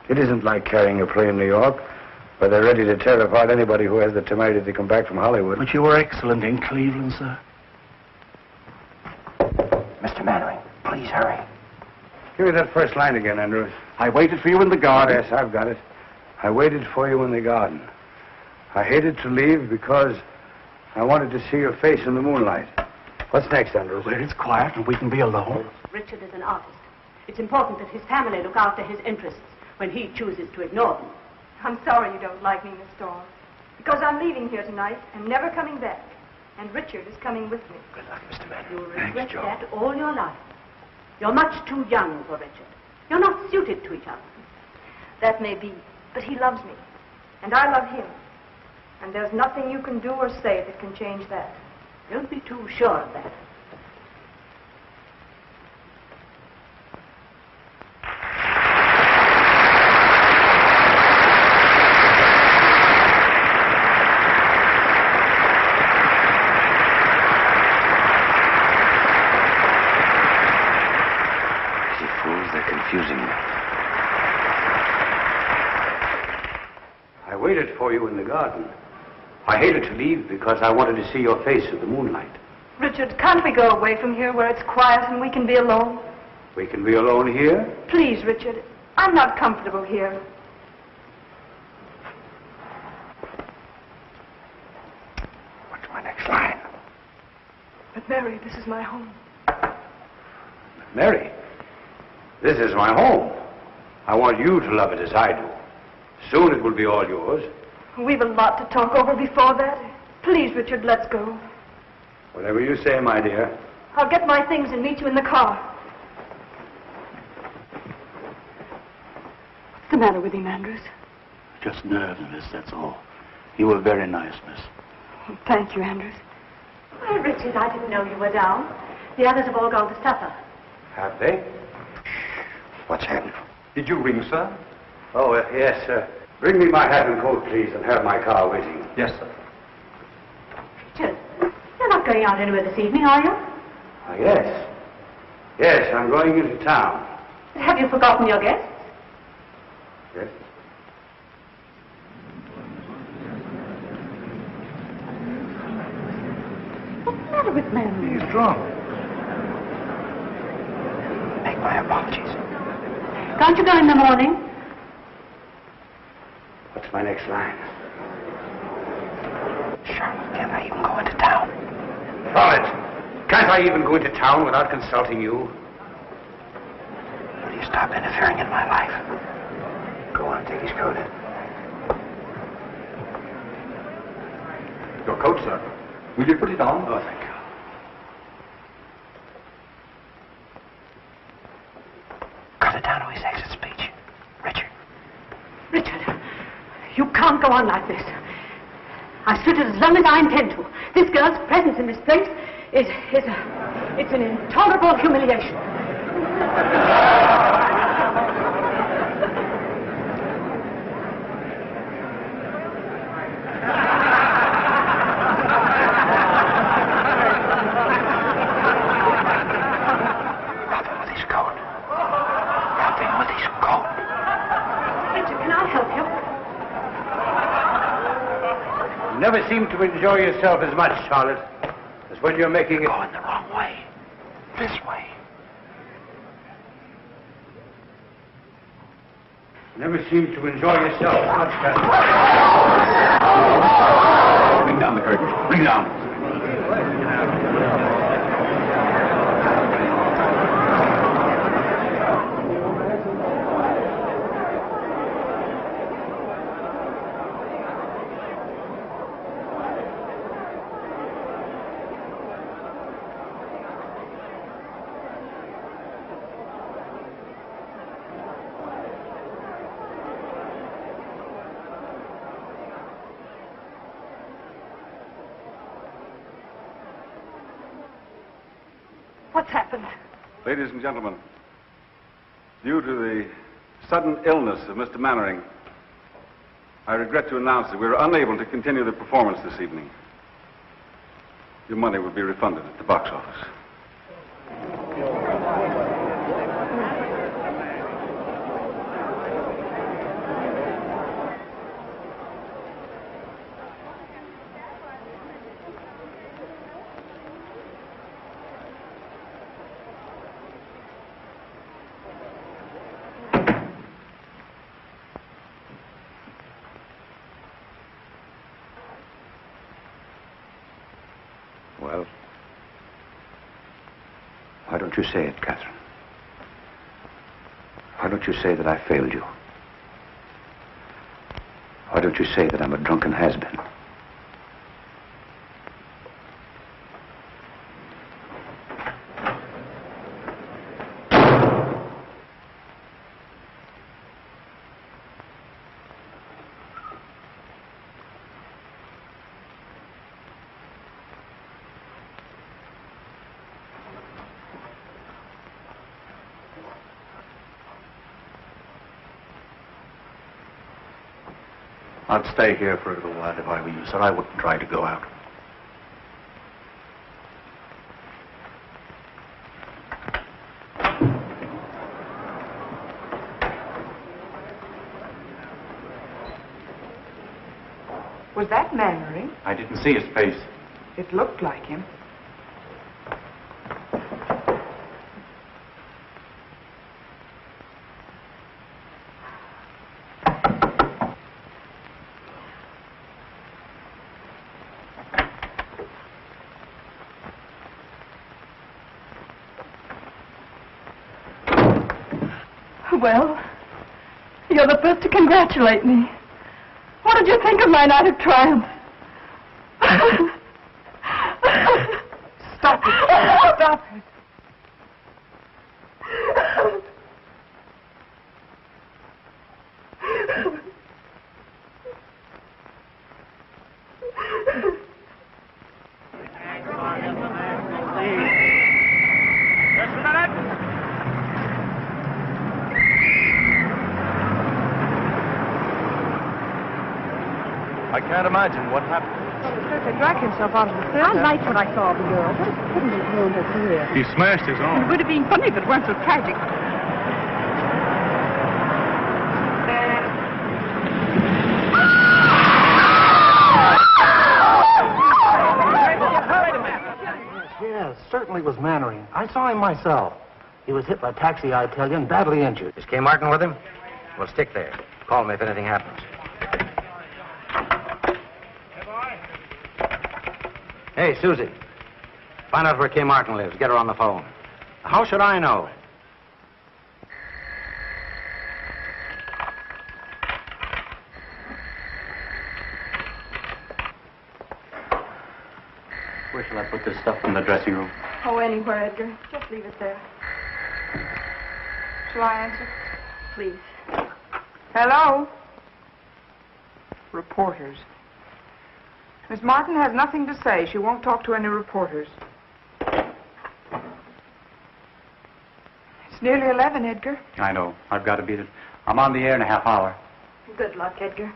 It isn't like carrying a play in New York, where they're ready to tear apart anybody who has the temerity to come back from Hollywood. But you were excellent in Cleveland, sir. Mr. Mannering, please hurry. Give me that first line again, Andrews. I waited for you in the garden. Yes, I've got it. I waited for you in the garden. I hated to leave because I wanted to see your face in the moonlight. What's next, Andrews? Where it's quiet and we can be alone. Richard is an artist. It's important that his family look after his interests when he chooses to ignore them. I'm sorry you don't like me, Miss Storm. Because I'm leaving here tonight and never coming back. And Richard is coming with me. Good luck, Mr. Mannering. You'll regret that all your life. You're much too young for Richard. You're not suited to each other. That may be, but he loves me. And I love him. And there's nothing you can do or say that can change that. Don't be too sure of that. Confusing me. I waited for you in the garden. I hated to leave because I wanted to see your face in the moonlight. Richard, can't we go away from here where it's quiet and we can be alone? We can be alone here? Please, Richard. I'm not comfortable here. What's my next line? But Mary, this is my home. Mary, this is my home. I want you to love it as I do. Soon it will be all yours. We've a lot to talk over before that. Please, Richard, let's go. Whatever you say, my dear. I'll get my things and meet you in the car. What's the matter with him, Andrews? Just nervousness, that's all. You were very nice, miss. Well, thank you, Andrews. Why, Richard, I didn't know you were down. The others have all gone to supper. Have they? What's happened? Did you ring, sir? Oh, yes, sir. Bring me my hat and coat, please, and have my car waiting. Yes, sir. Richard, you're not going out anywhere this evening, are you? Yes. Yes, I'm going into town. Have you forgotten your guests? Yes? What's the matter with Mary? He's drunk. Make my apologies. Can't you go in the morning? What's my next line? Charlotte, can't I even go into town? Charlotte, can't I even go into town without consulting you? Will you stop interfering in my life? Go on, take his coat. Your coat, sir. Will you put it on? Oh, thank you. Cut it down to his exit speech. Richard. Richard, you can't go on like this. I've stood it as long as I intend to. This girl's presence in this place it's an intolerable humiliation. You never seem to enjoy yourself as much, Charlotte, as when you're making it... Going the wrong way. This way. You never seem to enjoy yourself as much, Catherine. Bring down the curtain. Bring down. What's happened? Ladies and gentlemen, due to the sudden illness of Mr. Mannering, I regret to announce that we are unable to continue the performance this evening. Your money will be refunded at the box office. Well, why don't you say it, Catherine? Why don't you say that I failed you? Why don't you say that I'm a drunken has-been? I'd stay here for a little while if I were you, sir. I wouldn't try to go out. Was that Mannering? I didn't see his face. It looked like him. Well, you're the first to congratulate me. What did you think of my night of triumph? Stop it. Stop it. I can't imagine what happened. He drank himself out of the theater. I liked what I saw of the girl. What a pity he ruined her career. He smashed his It arm. would have been funny if it weren't so tragic. Yes, certainly was Mannering. I saw him myself. He was hit by a taxi, I tell you, and badly injured. Is Kay Martin with him? Well, stick there. Call me if anything happens. Hey, Susie. Find out where Kay Martin lives. Get her on the phone. How should I know? Where shall I put this stuff in the dressing room? Oh, anywhere, Edgar. Just leave it there. Shall I answer? Please. Hello? Reporters. Miss Martin has nothing to say. She won't talk to any reporters. It's nearly 11, Edgar. I know. I've got to beat it. I'm on the air in a half hour. Good luck, Edgar.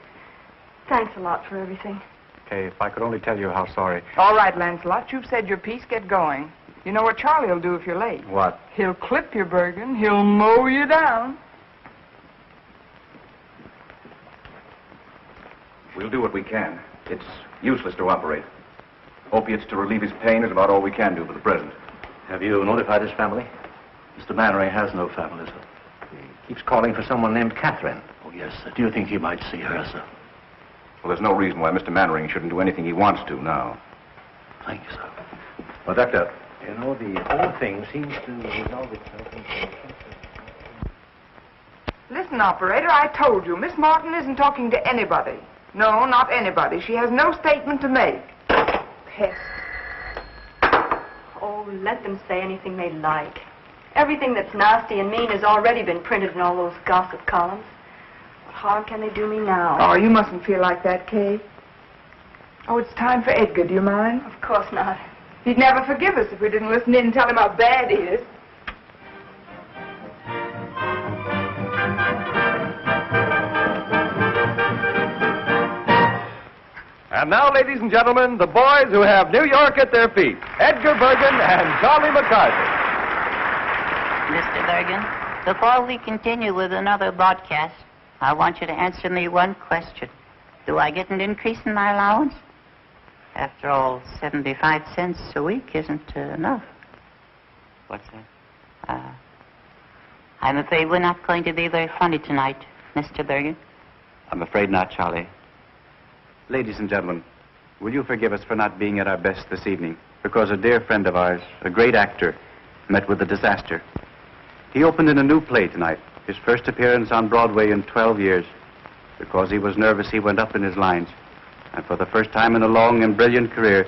Thanks a lot for everything. Okay, if I could only tell you how sorry. All right, Lancelot, you've said your piece. Get going. You know what Charlie will do if you're late. What? He'll clip you, Bergen. He'll mow you down. We'll do what we can. It's useless to operate. Opiates to relieve his pain is about all we can do for the present. Have you notified his family? Mr. Mannering has no family, sir. He keeps calling for someone named Catherine. Oh, yes, sir. Do you think he might see her, sir? Well, there's no reason why Mr. Mannering shouldn't do anything he wants to now. Thank you, sir. Well, Doctor, You know, the whole thing seems to resolve itself into... Listen, operator, I told you, Miss Martin isn't talking to anybody. No, not anybody. She has no statement to make. Pest. Oh, let them say anything they like. Everything that's nasty and mean has already been printed in all those gossip columns. What harm can they do me now? Oh, you mustn't feel like that, Kay. Oh, it's time for Edgar. Do you mind? Of course not. He'd never forgive us if we didn't listen in and tell him how bad he is. And now, ladies and gentlemen, the boys who have New York at their feet, Edgar Bergen and Charlie McCarthy. Mr. Bergen, before we continue with another broadcast, I want you to answer me one question. Do I get an increase in my allowance? After all, 75 cents a week isn't enough. What's that? I'm afraid we're not going to be very funny tonight, Mr. Bergen. I'm afraid not, Charlie. Ladies and gentlemen, will you forgive us for not being at our best this evening? Because a dear friend of ours, a great actor, met with a disaster. He opened in a new play tonight, his first appearance on Broadway in 12 years. Because he was nervous, he went up in his lines. And for the first time in a long and brilliant career,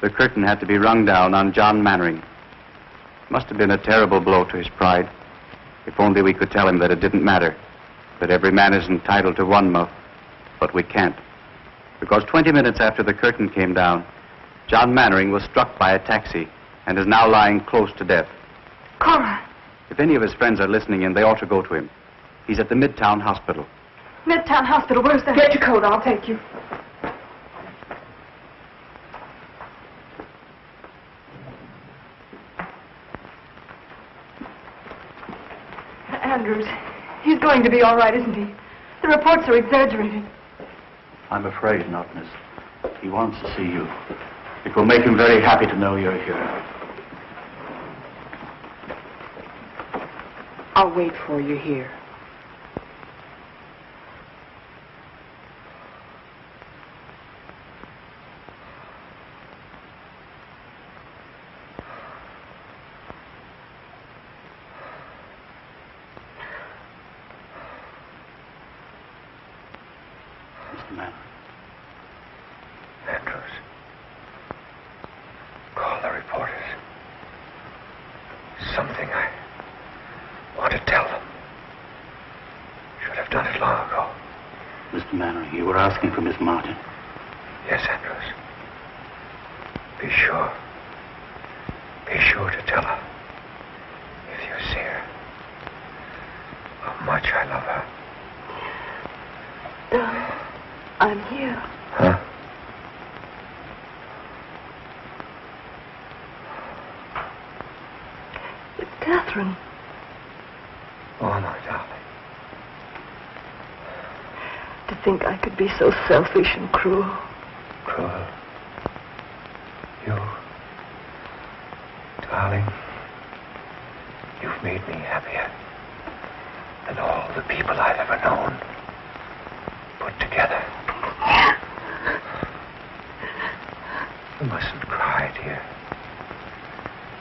the curtain had to be rung down on John Mannering. Must have been a terrible blow to his pride. If only we could tell him that it didn't matter, that every man is entitled to one mouth, but we can't. Because 20 minutes after the curtain came down, John Mannering was struck by a taxi and is now lying close to death. Cora! If any of his friends are listening in, they ought to go to him. He's at the Midtown Hospital. Midtown Hospital, where's that? Get your coat, I'll take you. Andrews, he's going to be all right, isn't he? The reports are exaggerating. I'm afraid not, miss. He wants to see you. It will make him very happy to know you're here. I'll wait for you here. Mr. Mannering. Andrews. Call the reporters. Something I want to tell them. Should have done it long ago. Mr. Mannering, you were asking for Miss Martin. Yes, Andrews. Be sure. Be sure to tell her. If you see her. How much I love her. I'm here. Huh? It's Catherine. Oh, my darling. To think I could be so selfish and cruel. Cruel. You. Darling. You've made me happier than all the people I've ever known. Put together. You mustn't cry, dear.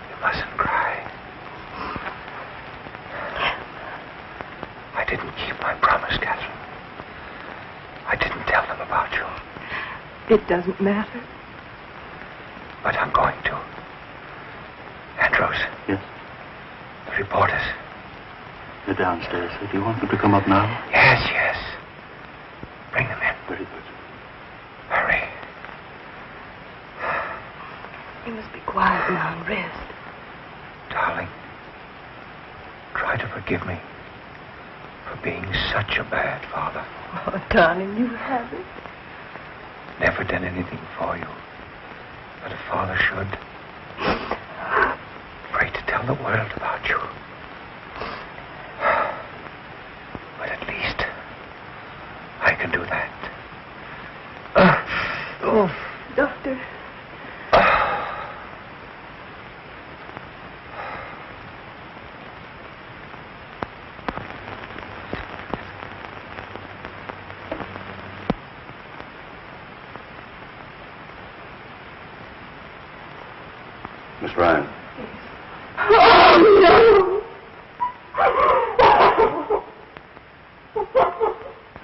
You mustn't cry. I didn't keep my promise, Catherine. I didn't tell them about you. It doesn't matter. But I'm going to. Andrews. Yes? The reporters. They're downstairs. Do you want them to come up now? Yes, yes. Bring them in. Very good. Hurry. You must be quiet now and rest. Darling, try to forgive me for being such a bad father. Oh, darling, you haven't. Never done anything for you that a father should. Afraid to tell the world about you. But at least I can do that. Doctor. Miss Ryan. Oh, no!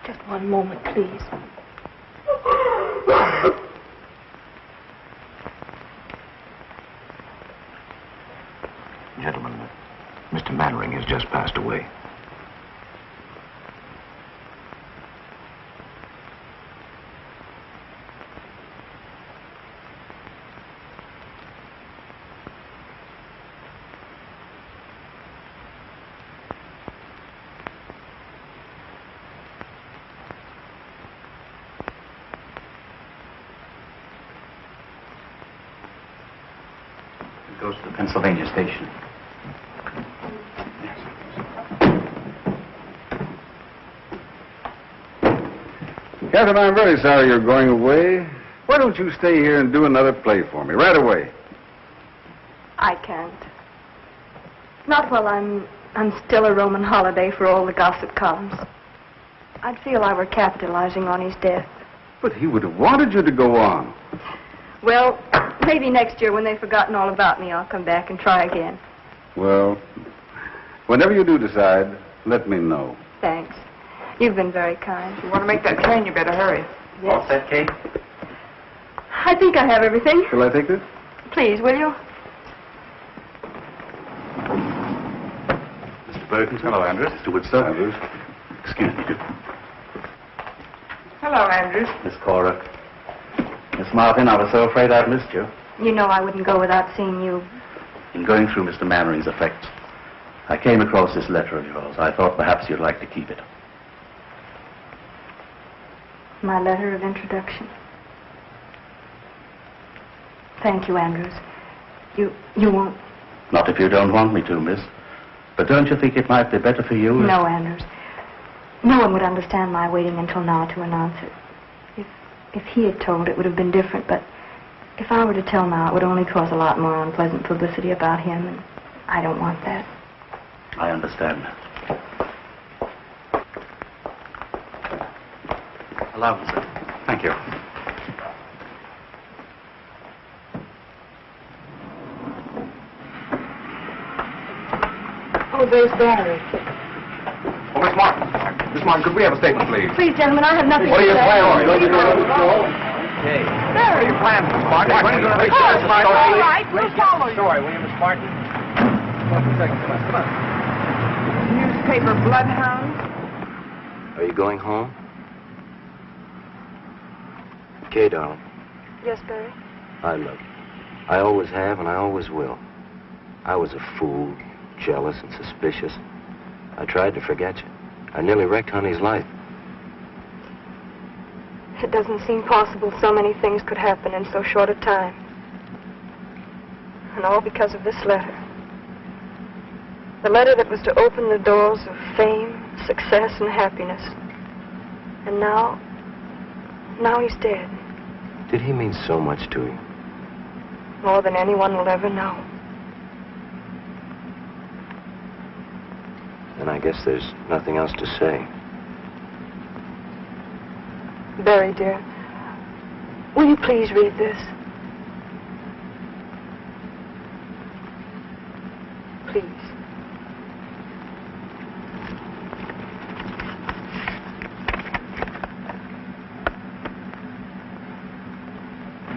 Just one moment, please. Gentlemen, Mr. Mannering has just passed away. It goes to the Pennsylvania station. Catherine, I'm very sorry you're going away. Why don't you stay here and do another play for me right away? I can't. Not while I'm still a Roman holiday for all the gossip columns. I'd feel I were capitalizing on his death. But he would have wanted you to go on. Well, maybe next year when they've forgotten all about me, I'll come back and try again. Well, whenever you do decide, let me know. Thanks. You've been very kind. If you want to make that train, you better hurry. All set, Kate? I think I have everything. Shall I take this? Please, will you? Mr. Perkins. Hello, Andrews. Mr. Woodstock. Andrews. Excuse me. Hello, Andrews. Miss Cora. Miss Martin, I was so afraid I'd missed you. You know I wouldn't go without seeing you. In going through Mr. Mannering's effects, I came across this letter of yours. I thought perhaps you'd like to keep it. My letter of introduction. Thank you, Andrews. You won't... Not if you don't want me to, miss. But don't you think it might be better for you? No, Andrews. No one would understand my waiting until now to announce it. If he had told, it would have been different, but if I were to tell now, it would only cause a lot more unpleasant publicity about him, and I don't want that. I understand. Allow me, sir. Thank you. Oh, there's Barry. Oh, Miss Martin. Miss Martin, could we have a statement, please? Please, gentlemen, I have nothing What to are you say. planning on? Don't you know Hey. What are you planning, Miss Martin? When are you going to make sure this All right, we'll follow you. Sorry, will you, Miss Martin? Come on. Newspaper bloodhound. Are you going home? Kay, darling, Yes, Barry? I love you. I always have, and I always will. I was a fool, jealous and suspicious. I tried to forget you. I nearly wrecked Honey's life. It doesn't seem possible so many things could happen in so short a time. And all because of this letter. The letter that was to open the doors of fame, success, and happiness. And now he's dead. Did he mean so much to you? More than anyone will ever know. Then I guess there's nothing else to say. Barry, dear, will you please read this? Please.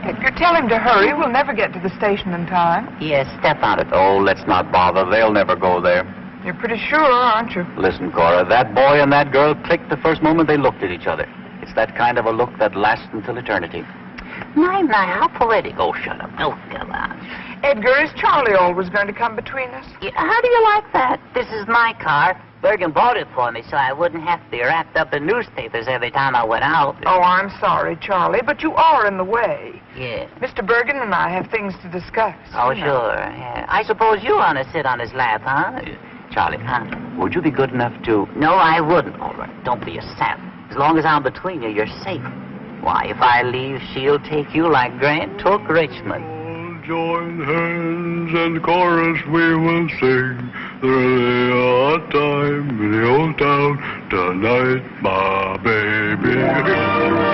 Edgar, tell him to hurry. We'll never get to the station in time. Yes, step out of it. Oh, let's not bother. They'll never go there. You're pretty sure, aren't you? Listen, Cora, that boy and that girl clicked the first moment they looked at each other. It's that kind of a look that lasts until eternity. My, how poetic. Oh, shut up. Oh, come on. Edgar, is Charlie always going to come between us? Yeah, how do you like that? This is my car. Bergen bought it for me so I wouldn't have to be wrapped up in newspapers every time I went out. Oh, I'm sorry, Charlie, but you are in the way. Yeah. Mr. Bergen and I have things to discuss. Oh, you know. sure. Yeah. I suppose you want to sit on his lap, huh? Charlie, huh? Would you be good enough to... No, I wouldn't. All right, don't be a sap. As long as I'm between you, you're safe. Why, if I leave, she'll take you like Grant took Richmond. Join hands and chorus we will sing. There's a time in the old town tonight, my baby.